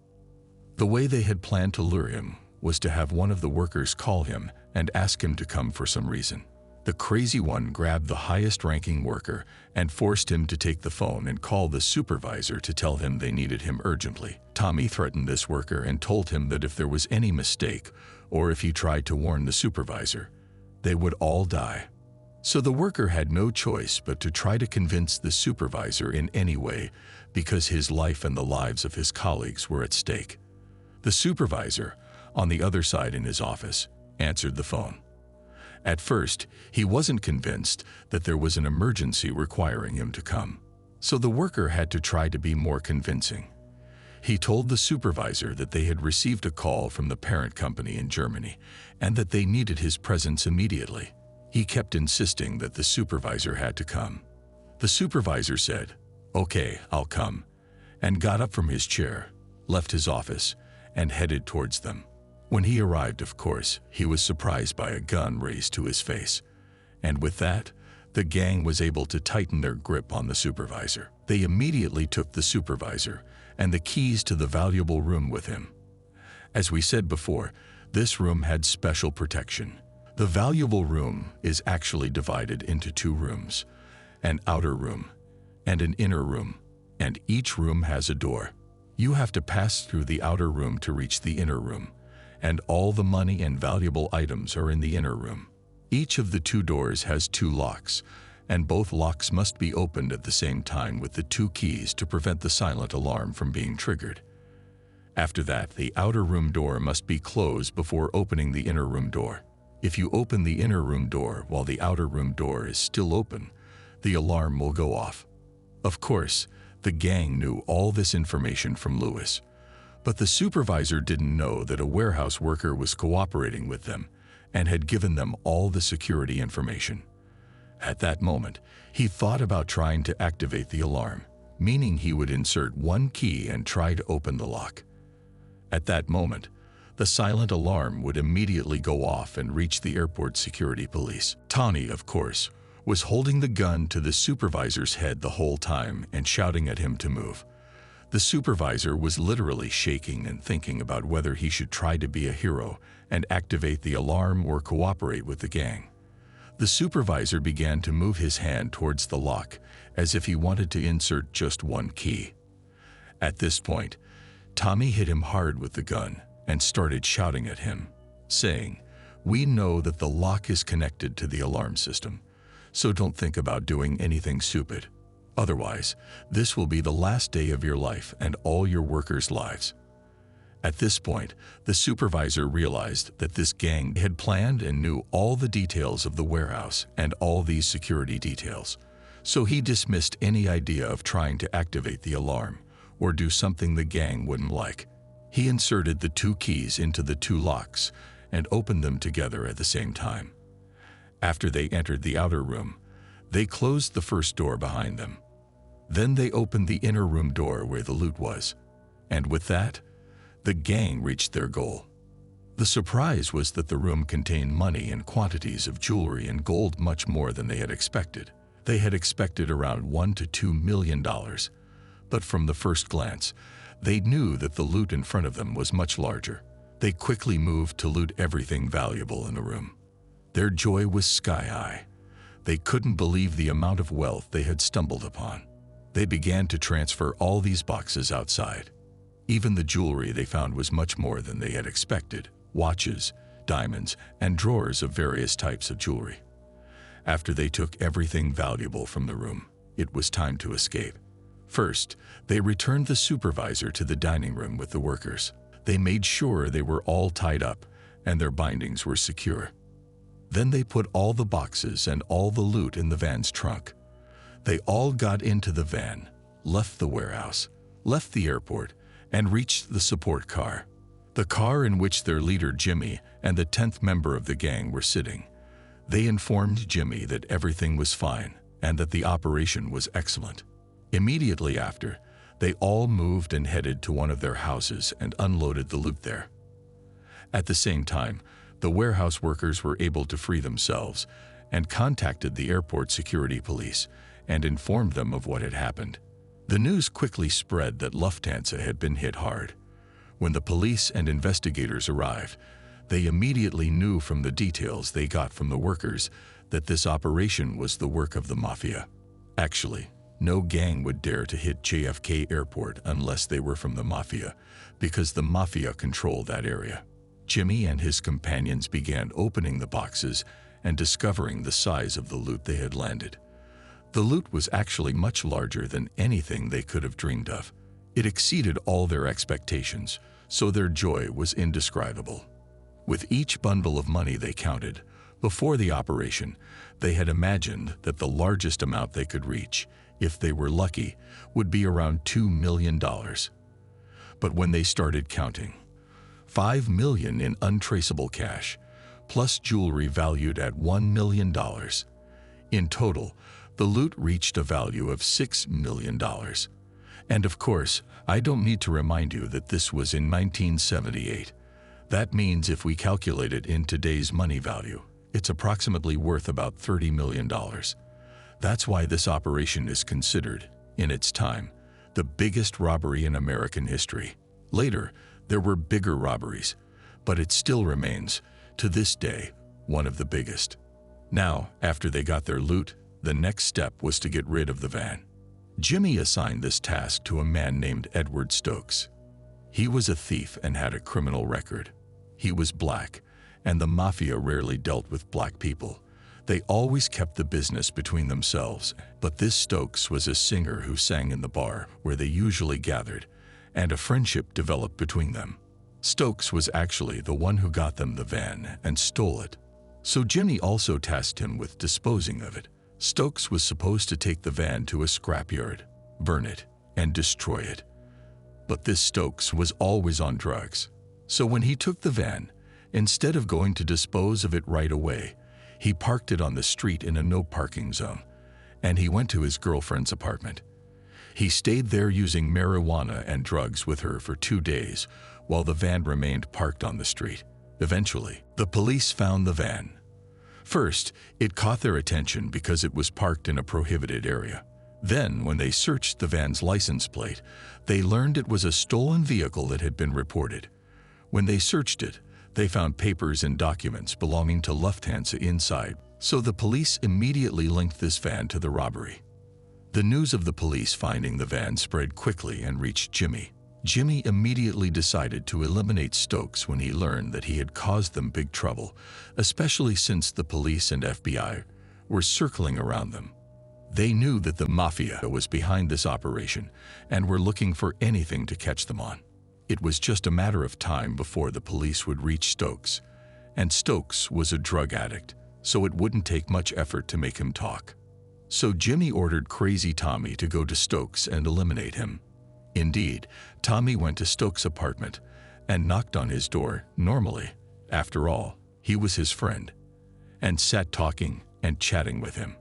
The way they had planned to lure him was to have one of the workers call him and ask him to come for some reason. The crazy one grabbed the highest-ranking worker and forced him to take the phone and call the supervisor to tell him they needed him urgently. Tommy threatened this worker and told him that if there was any mistake, or if he tried to warn the supervisor, they would all die. So the worker had no choice but to try to convince the supervisor in any way because his life and the lives of his colleagues were at stake. The supervisor, on the other side in his office, answered the phone. At first, he wasn't convinced that there was an emergency requiring him to come, so the worker had to try to be more convincing. He told the supervisor that they had received a call from the parent company in Germany and that they needed his presence immediately. He kept insisting that the supervisor had to come. The supervisor said, "Okay, I'll come," and got up from his chair, left his office, and headed towards them. When he arrived, of course, he was surprised by a gun raised to his face. And with that, the gang was able to tighten their grip on the supervisor. They immediately took the supervisor and the keys to the valuable room with him. As we said before, this room had special protection. The valuable room is actually divided into two rooms, an outer room and an inner room, and each room has a door. You have to pass through the outer room to reach the inner room, and all the money and valuable items are in the inner room. Each of the two doors has two locks, and both locks must be opened at the same time with the two keys to prevent the silent alarm from being triggered. After that, the outer room door must be closed before opening the inner room door. If you open the inner room door while the outer room door is still open, the alarm will go off. Of course, the gang knew all this information from Lewis, but the supervisor didn't know that a warehouse worker was cooperating with them and had given them all the security information. At that moment, he thought about trying to activate the alarm, meaning he would insert one key and try to open the lock. At that moment, the silent alarm would immediately go off and reach the airport security police. Tawny, of course, was holding the gun to the supervisor's head the whole time and shouting at him to move. The supervisor was literally shaking and thinking about whether he should try to be a hero and activate the alarm or cooperate with the gang. The supervisor began to move his hand towards the lock as if he wanted to insert just one key. At this point, Tommy hit him hard with the gun and started shouting at him, saying, "We know that the lock is connected to the alarm system, so don't think about doing anything stupid. Otherwise, this will be the last day of your life and all your workers' lives." At this point, the supervisor realized that this gang had planned and knew all the details of the warehouse and all these security details, so he dismissed any idea of trying to activate the alarm or do something the gang wouldn't like. He inserted the two keys into the two locks and opened them together at the same time. After they entered the outer room, they closed the first door behind them. Then they opened the inner room door where the loot was, and with that, the gang reached their goal. The surprise was that the room contained money and quantities of jewelry and gold much more than they had expected. They had expected around $1 to $2 million, but from the first glance, they knew that the loot in front of them was much larger. They quickly moved to loot everything valuable in the room. Their joy was sky high. They couldn't believe the amount of wealth they had stumbled upon. They began to transfer all these boxes outside. Even the jewelry they found was much more than they had expected: watches, diamonds, and drawers of various types of jewelry. After they took everything valuable from the room, it was time to escape. First, they returned the supervisor to the dining room with the workers. They made sure they were all tied up and their bindings were secure. Then they put all the boxes and all the loot in the van's trunk. They all got into the van, left the warehouse, left the airport, and reached the support car, the car in which their leader Jimmy and the 10th member of the gang were sitting. They informed Jimmy that everything was fine and that the operation was excellent. Immediately after, they all moved and headed to one of their houses and unloaded the loot there. At the same time, the warehouse workers were able to free themselves and contacted the airport security police and informed them of what had happened. The news quickly spread that Lufthansa had been hit hard. When the police and investigators arrived, they immediately knew from the details they got from the workers that this operation was the work of the Mafia. Actually, no gang would dare to hit JFK Airport unless they were from the Mafia, because the Mafia controlled that area. Jimmy and his companions began opening the boxes and discovering the size of the loot they had landed. The loot was actually much larger than anything they could have dreamed of. It exceeded all their expectations, so their joy was indescribable. With each bundle of money they counted, before the operation, they had imagined that the largest amount they could reach, if they were lucky, would be around $2 million. But when they started counting, $5 million in untraceable cash, plus jewelry valued at $1 million. In total, the loot reached a value of $6 million. And of course, I don't need to remind you that this was in 1978. That means if we calculate it in today's money value, it's approximately worth about $30 million. That's why this operation is considered, in its time, the biggest robbery in American history. Later, there were bigger robberies, but it still remains, to this day, one of the biggest. Now, after they got their loot, the next step was to get rid of the van. Jimmy assigned this task to a man named Edward Stokes. He was a thief and had a criminal record. He was black, and the Mafia rarely dealt with black people. They always kept the business between themselves, but this Stokes was a singer who sang in the bar where they usually gathered, and a friendship developed between them. Stokes was actually the one who got them the van and stole it. So Jimmy also tasked him with disposing of it. Stokes was supposed to take the van to a scrapyard, burn it, and destroy it. But this Stokes was always on drugs. So when he took the van, instead of going to dispose of it right away, he parked it on the street in a no parking zone, and he went to his girlfriend's apartment. He stayed there using marijuana and drugs with her for 2 days while the van remained parked on the street. Eventually, the police found the van. First, it caught their attention because it was parked in a prohibited area. Then, when they searched the van's license plate, they learned it was a stolen vehicle that had been reported. When they searched it, they found papers and documents belonging to Lufthansa inside, so the police immediately linked this van to the robbery. The news of the police finding the van spread quickly and reached Jimmy. Jimmy immediately decided to eliminate Stokes when he learned that he had caused them big trouble, especially since the police and FBI were circling around them. They knew that the Mafia was behind this operation and were looking for anything to catch them on. It was just a matter of time before the police would reach Stokes, and Stokes was a drug addict, so it wouldn't take much effort to make him talk. So Jimmy ordered Crazy Tommy to go to Stokes and eliminate him. Indeed, Tommy went to Stokes' apartment and knocked on his door normally. After all, he was his friend, and sat talking and chatting with him.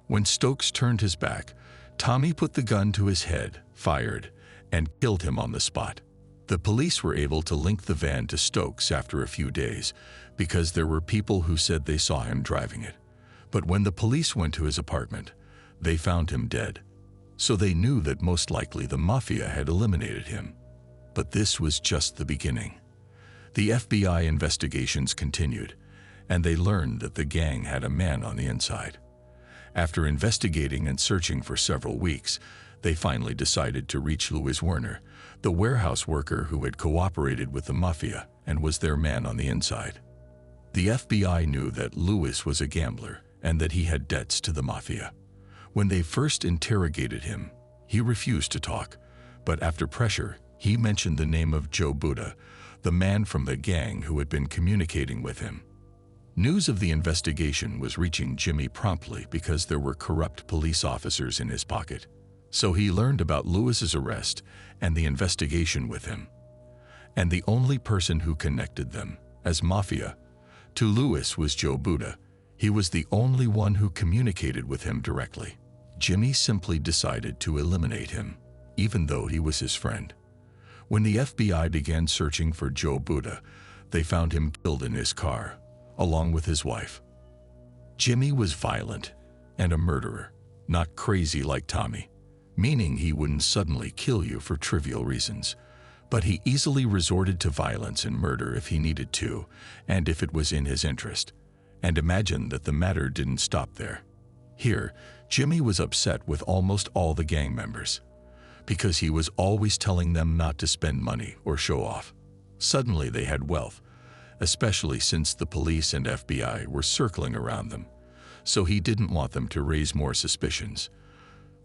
When Stokes turned his back, Tommy put the gun to his head, fired, and killed him on the spot. The police were able to link the van to Stokes after a few days because there were people who said they saw him driving it. But when the police went to his apartment, they found him dead. So they knew that most likely the Mafia had eliminated him. But this was just the beginning. The FBI investigations continued, and they learned that the gang had a man on the inside. After investigating and searching for several weeks, they finally decided to reach Louis Werner, the warehouse worker who had cooperated with the Mafia and was their man on the inside. The FBI knew that Louis was a gambler and that he had debts to the Mafia. When they first interrogated him, he refused to talk, but after pressure, he mentioned the name of Joe Buddha, the man from the gang who had been communicating with him. News of the investigation was reaching Jimmy promptly because there were corrupt police officers in his pocket. So he learned about Louis's arrest and the investigation with him. And the only person who connected them, as Mafia, to Louis was Joe Buddha. He was the only one who communicated with him directly. Jimmy simply decided to eliminate him, even though he was his friend. When the FBI began searching for Joe Buddha, they found him killed in his car, along with his wife. Jimmy was violent and a murderer, not crazy like Tommy, meaning he wouldn't suddenly kill you for trivial reasons, but he easily resorted to violence and murder if he needed to, and if it was in his interest. And imagine that the matter didn't stop there. Here, Jimmy was upset with almost all the gang members, because he was always telling them not to spend money or show off. Suddenly they had wealth, especially since the police and FBI were circling around them, so he didn't want them to raise more suspicions.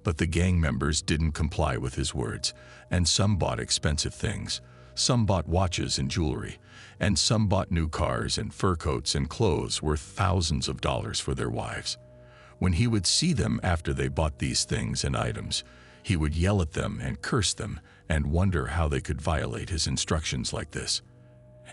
But the gang members didn't comply with his words, and some bought expensive things, some bought watches and jewelry, and some bought new cars and fur coats and clothes worth thousands of dollars for their wives. When he would see them after they bought these things and items, he would yell at them and curse them and wonder how they could violate his instructions like this.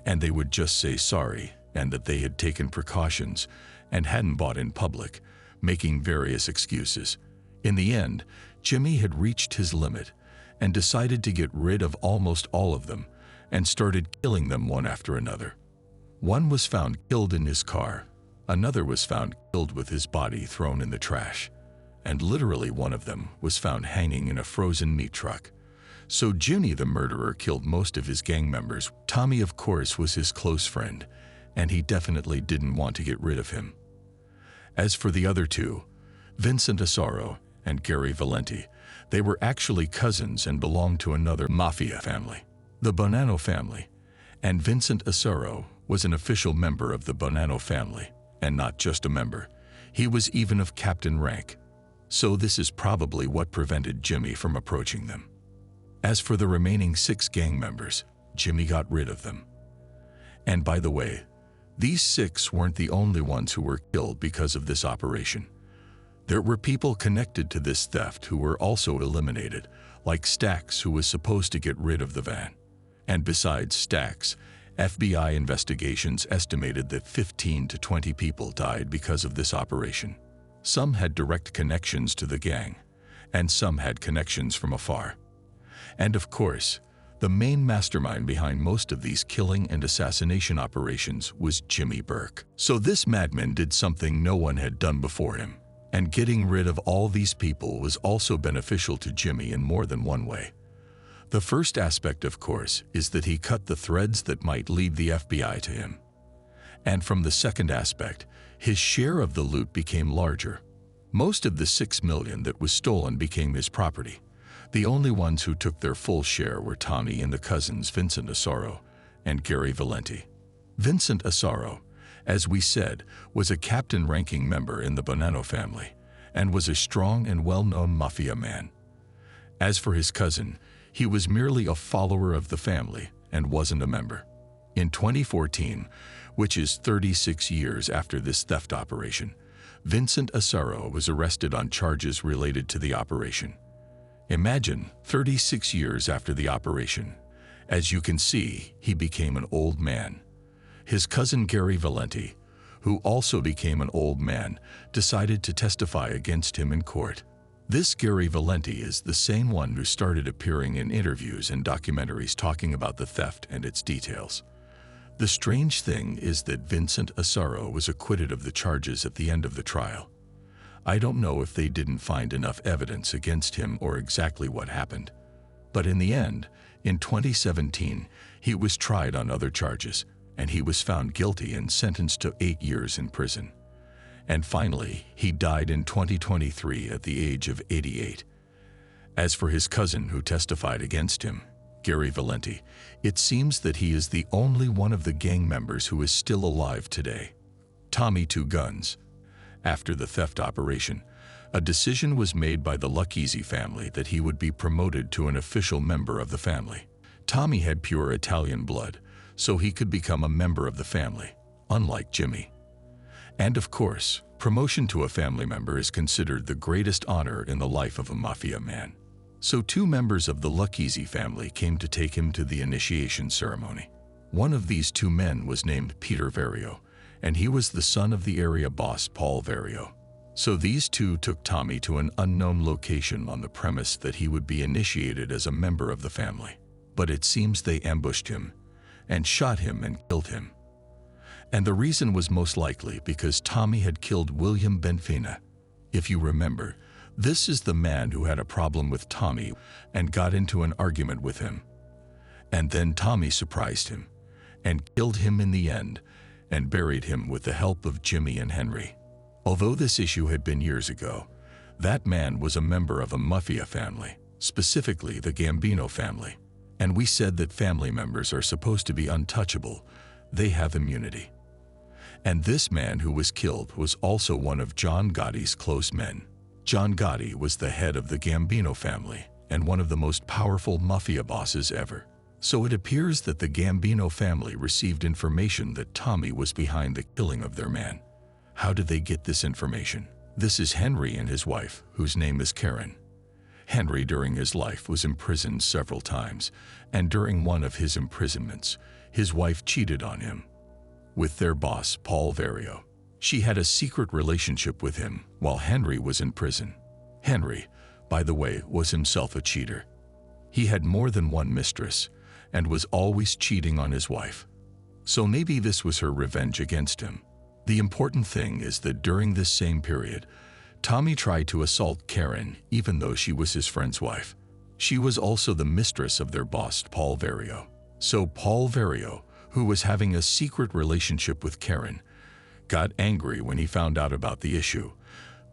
And they would just say sorry and that they had taken precautions and hadn't bought in public, making various excuses. In the end, Jimmy had reached his limit and decided to get rid of almost all of them and started killing them one after another. One was found killed in his car, another was found killed with his body thrown in the trash, and literally one of them was found hanging in a frozen meat truck. So Jimmy the murderer killed most of his gang members. Tommy, of course, was his close friend, and he definitely didn't want to get rid of him. As for the other two, Vincent Asaro and Gary Valenti, they were actually cousins and belonged to another Mafia family, the Bonanno family, and Vincent Asaro was an official member of the Bonanno family, and not just a member. He was even of captain rank. So this is probably what prevented Jimmy from approaching them. As for the remaining 6 gang members, Jimmy got rid of them. And by the way, these 6 weren't the only ones who were killed because of this operation. There were people connected to this theft who were also eliminated, like Stacks, who was supposed to get rid of the van. And besides Stacks, FBI investigations estimated that 15 to 20 people died because of this operation. Some had direct connections to the gang, and some had connections from afar. And of course, the main mastermind behind most of these killing and assassination operations was Jimmy Burke. So this madman did something no one had done before him, and getting rid of all these people was also beneficial to Jimmy in more than one way. The first aspect, of course, is that he cut the threads that might lead the FBI to him. And from the second aspect, his share of the loot became larger. Most of the $6 million that was stolen became his property. The only ones who took their full share were Tommy and the cousins Vincent Asaro and Gary Valenti. Vincent Asaro, as we said, was a captain-ranking member in the Bonanno family and was a strong and well-known Mafia man. As for his cousin, he was merely a follower of the family and wasn't a member. In 2014, which is 36 years after this theft operation, Vincent Asaro was arrested on charges related to the operation. Imagine 36 years after the operation. As you can see, he became an old man. His cousin Gary Valenti, who also became an old man, decided to testify against him in court. This Gary Valenti is the same one who started appearing in interviews and documentaries talking about the theft and its details. The strange thing is that Vincent Asaro was acquitted of the charges at the end of the trial. I don't know if they didn't find enough evidence against him or exactly what happened. But in the end, in 2017, he was tried on other charges, and he was found guilty and sentenced to 8 years in prison. And finally, he died in 2023 at the age of 88. As for his cousin who testified against him, Gary Valenti, it seems that he is the only one of the gang members who is still alive today. Tommy Two Guns. After the theft operation, a decision was made by the Lucchese family that he would be promoted to an official member of the family. Tommy had pure Italian blood, so he could become a member of the family, unlike Jimmy. And of course, promotion to a family member is considered the greatest honor in the life of a Mafia man. So 2 members of the Lucchese family came to take him to the initiation ceremony. One of these 2 men was named Peter Vario, and he was the son of the area boss Paul Vario. So these two took Tommy to an unknown location on the premise that he would be initiated as a member of the family. But it seems they ambushed him and shot him and killed him. And the reason was most likely because Tommy had killed William Benfina. If you remember, this is the man who had a problem with Tommy and got into an argument with him. And then Tommy surprised him and killed him in the end and buried him with the help of Jimmy and Henry. Although this issue had been years ago, that man was a member of a Mafia family, specifically the Gambino family. And we said that family members are supposed to be untouchable. They have immunity. And this man who was killed was also one of John Gotti's close men. John Gotti was the head of the Gambino family and one of the most powerful Mafia bosses ever. So it appears that the Gambino family received information that Tommy was behind the killing of their man. How did they get this information? This is Henry and his wife, whose name is Karen. Henry, during his life, was imprisoned several times, and during one of his imprisonments, his wife cheated on him with their boss, Paul Vario. She had a secret relationship with him while Henry was in prison. Henry, by the way, was himself a cheater. He had more than one mistress and was always cheating on his wife. So maybe this was her revenge against him. The important thing is that during this same period, Tommy tried to assault Karen even though she was his friend's wife. She was also the mistress of their boss, Paul Vario. So Paul Vario, who was having a secret relationship with Karen, got angry when he found out about the issue,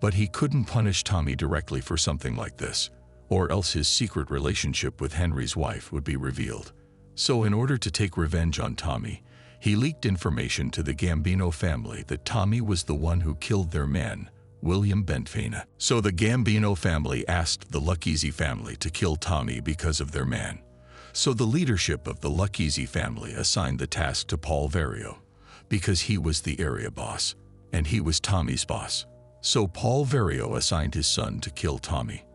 but he couldn't punish Tommy directly for something like this, or else his secret relationship with Henry's wife would be revealed. So in order to take revenge on Tommy, he leaked information to the Gambino family that Tommy was the one who killed their man, William Benfina. So the Gambino family asked the Lucchese family to kill Tommy because of their man. So the leadership of the Lucchese family assigned the task to Paul Vario, because he was the area boss, and he was Tommy's boss. So Paul Vario assigned his son to kill Tommy,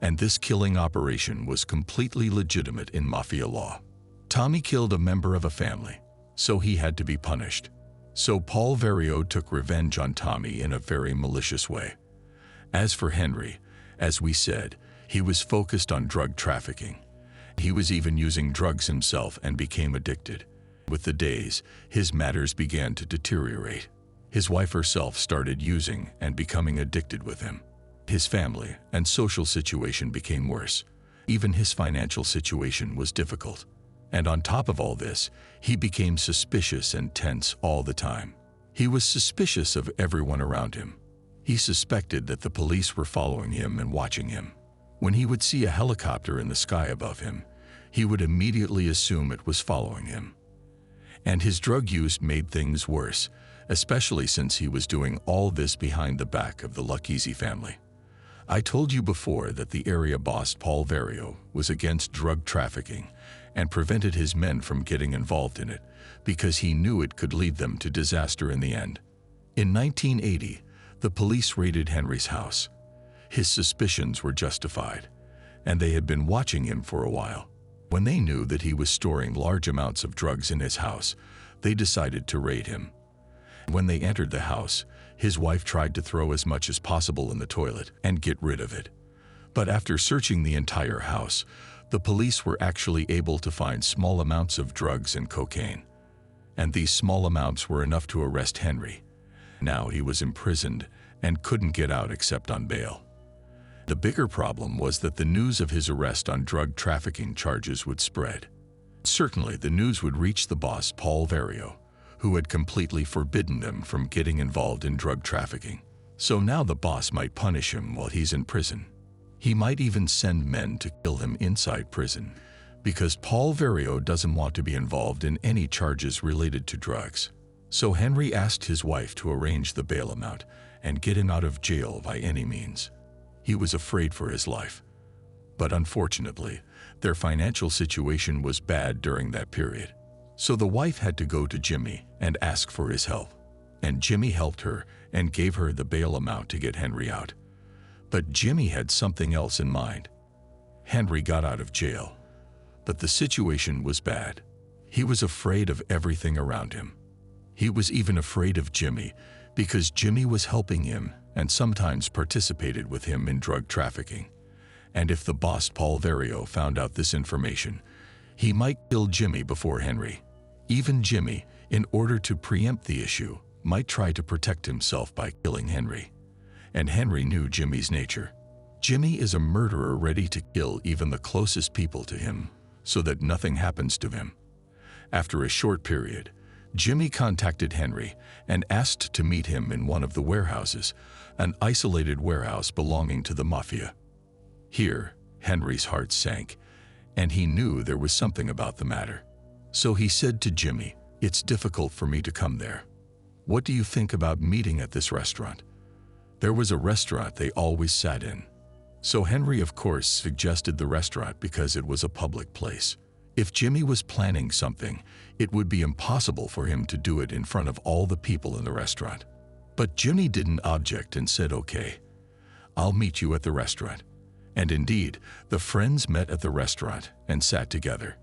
and this killing operation was completely legitimate in Mafia law. Tommy killed a member of a family, so he had to be punished. So Paul Vario took revenge on Tommy in a very malicious way. As for Henry, as we said, he was focused on drug trafficking. He was even using drugs himself and became addicted. With the days, his matters began to deteriorate. His wife herself started using and becoming addicted with him. His family and social situation became worse. Even his financial situation was difficult. And on top of all this, he became suspicious and tense all the time. He was suspicious of everyone around him. He suspected that the police were following him and watching him. When he would see a helicopter in the sky above him, he would immediately assume it was following him. And his drug use made things worse, especially since he was doing all this behind the back of the Lucchese family. I told you before that the area boss Paul Vario was against drug trafficking and prevented his men from getting involved in it because he knew it could lead them to disaster in the end. In 1980, the police raided Henry's house. His suspicions were justified, and they had been watching him for a while. When they knew that he was storing large amounts of drugs in his house, they decided to raid him. When they entered the house, his wife tried to throw as much as possible in the toilet and get rid of it. But after searching the entire house, the police were actually able to find small amounts of drugs and cocaine. And these small amounts were enough to arrest Henry. Now he was imprisoned and couldn't get out except on bail. The bigger problem was that the news of his arrest on drug trafficking charges would spread. Certainly, the news would reach the boss, Paul Vario, who had completely forbidden them from getting involved in drug trafficking. So now the boss might punish him while he's in prison. He might even send men to kill him inside prison, because Paul Vario doesn't want to be involved in any charges related to drugs. So Henry asked his wife to arrange the bail amount and get him out of jail by any means. He was afraid for his life. But unfortunately, their financial situation was bad during that period. So the wife had to go to Jimmy and ask for his help. And Jimmy helped her and gave her the bail amount to get Henry out. But Jimmy had something else in mind. Henry got out of jail, but the situation was bad. He was afraid of everything around him. He was even afraid of Jimmy because Jimmy was helping him and sometimes participated with him in drug trafficking. And if the boss Paul Vario found out this information, he might kill Jimmy before Henry. Even Jimmy, in order to preempt the issue, might try to protect himself by killing Henry. And Henry knew Jimmy's nature. Jimmy is a murderer ready to kill even the closest people to him so that nothing happens to him. After a short period, Jimmy contacted Henry and asked to meet him in one of the warehouses, an isolated warehouse belonging to the Mafia. Here, Henry's heart sank, and he knew there was something about the matter. So he said to Jimmy, "It's difficult for me to come there. What do you think about meeting at this restaurant?" There was a restaurant they always sat in. So Henry, of course, suggested the restaurant because it was a public place. If Jimmy was planning something, it would be impossible for him to do it in front of all the people in the restaurant. But Jimmy didn't object and said, "Okay, I'll meet you at the restaurant." And indeed, the friends met at the restaurant and sat together.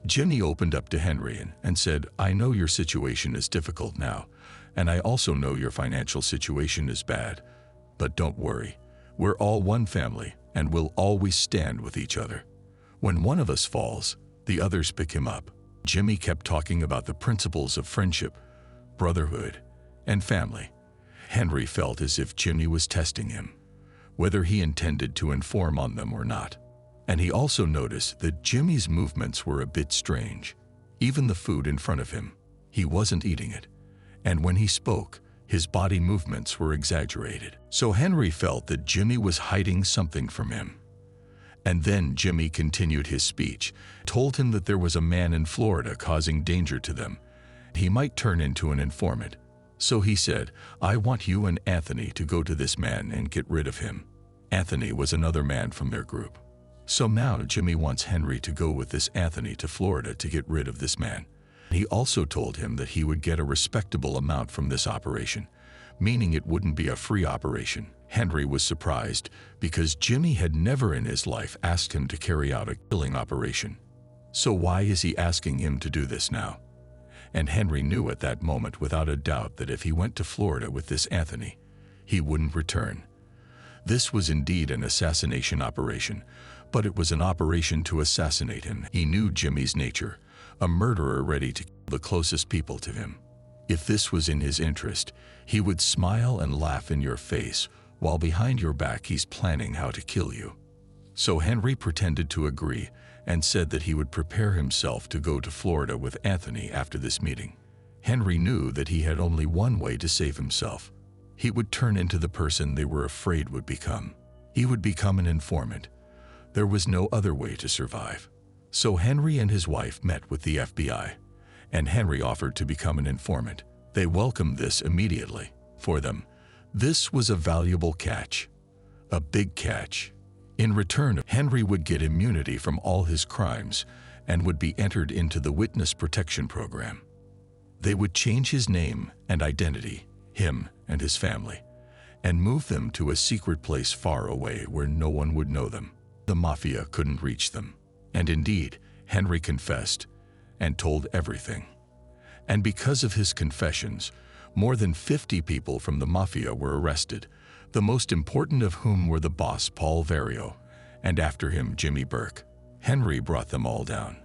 Jimmy opened up to Henry and said, "I know your situation is difficult now, and I also know your financial situation is bad. But don't worry, we're all one family and we'll always stand with each other. When one of us falls, the others pick him up." Jimmy kept talking about the principles of friendship, brotherhood, and family. Henry felt as if Jimmy was testing him, whether he intended to inform on them or not. And he also noticed that Jimmy's movements were a bit strange. Even the food in front of him, he wasn't eating it. And when he spoke, his body movements were exaggerated. So Henry felt that Jimmy was hiding something from him. And then Jimmy continued his speech, told him that there was a man in Florida causing danger to them. He might turn into an informant. So he said, "I want you and Anthony to go to this man and get rid of him." Anthony was another man from their group. So now Jimmy wants Henry to go with this Anthony to Florida to get rid of this man. He also told him that he would get a respectable amount from this operation, meaning it wouldn't be a free operation. Henry was surprised because Jimmy had never in his life asked him to carry out a killing operation. So why is he asking him to do this now? And Henry knew at that moment without a doubt that if he went to Florida with this Anthony, he wouldn't return. This was indeed an assassination operation, but it was an operation to assassinate him. He knew Jimmy's nature, a murderer ready to kill the closest people to him. If this was in his interest, he would smile and laugh in your face, while behind your back he's planning how to kill you. So Henry pretended to agree and said that he would prepare himself to go to Florida with Anthony after this meeting. Henry knew that he had only one way to save himself. He would turn into the person they were afraid would become. He would become an informant. There was no other way to survive. So Henry and his wife met with the FBI, and Henry offered to become an informant. They welcomed this immediately. For them, this was a valuable catch, a big catch. In return, Henry would get immunity from all his crimes and would be entered into the witness protection program. They would change his name and identity, him and his family, and move them to a secret place far away where no one would know them. The Mafia couldn't reach them. And indeed, Henry confessed and told everything. And because of his confessions, more than 50 people from the Mafia were arrested, the most important of whom were the boss Paul Vario, and after him Jimmy Burke. Henry brought them all down.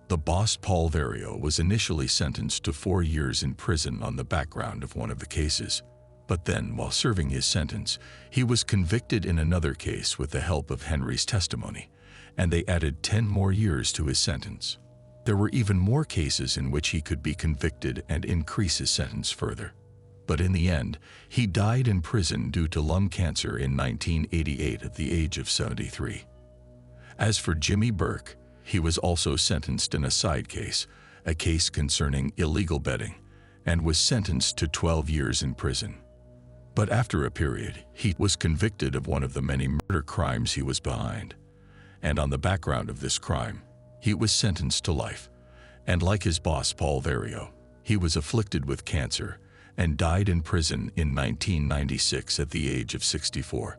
The boss Paul Vario was initially sentenced to 4 years in prison on the background of one of the cases. But then, while serving his sentence, he was convicted in another case with the help of Henry's testimony, and they added 10 more years to his sentence. There were even more cases in which he could be convicted and increase his sentence further. But in the end, he died in prison due to lung cancer in 1988 at the age of 73. As for Jimmy Burke, he was also sentenced in a side case, a case concerning illegal betting, and was sentenced to 12 years in prison. But after a period, he was convicted of one of the many murder crimes he was behind. And on the background of this crime, he was sentenced to life. And like his boss Paul Vario, he was afflicted with cancer and died in prison in 1996 at the age of 64.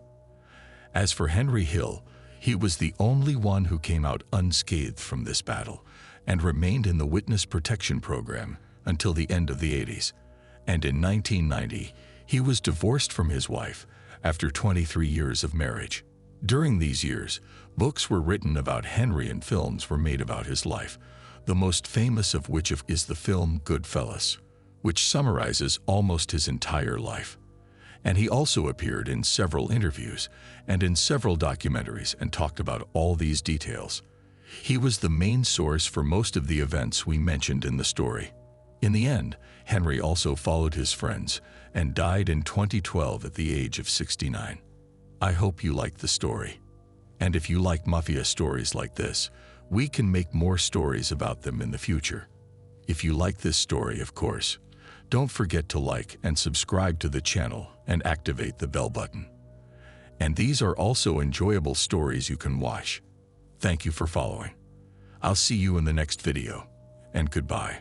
As for Henry Hill, he was the only one who came out unscathed from this battle and remained in the witness protection program until the end of the 80s. and in 1990, he was divorced from his wife after 23 years of marriage. During these years, books were written about Henry and films were made about his life, the most famous of which is the film Goodfellas, which summarizes almost his entire life. And he also appeared in several interviews and in several documentaries and talked about all these details. He was the main source for most of the events we mentioned in the story. In the end, Henry also followed his friends and died in 2012 at the age of 69. I hope you liked the story. And if you like Mafia stories like this, we can make more stories about them in the future. If you like this story, of course, don't forget to like and subscribe to the channel and activate the bell button. And these are also enjoyable stories you can watch. Thank you for following. I'll see you in the next video, and goodbye.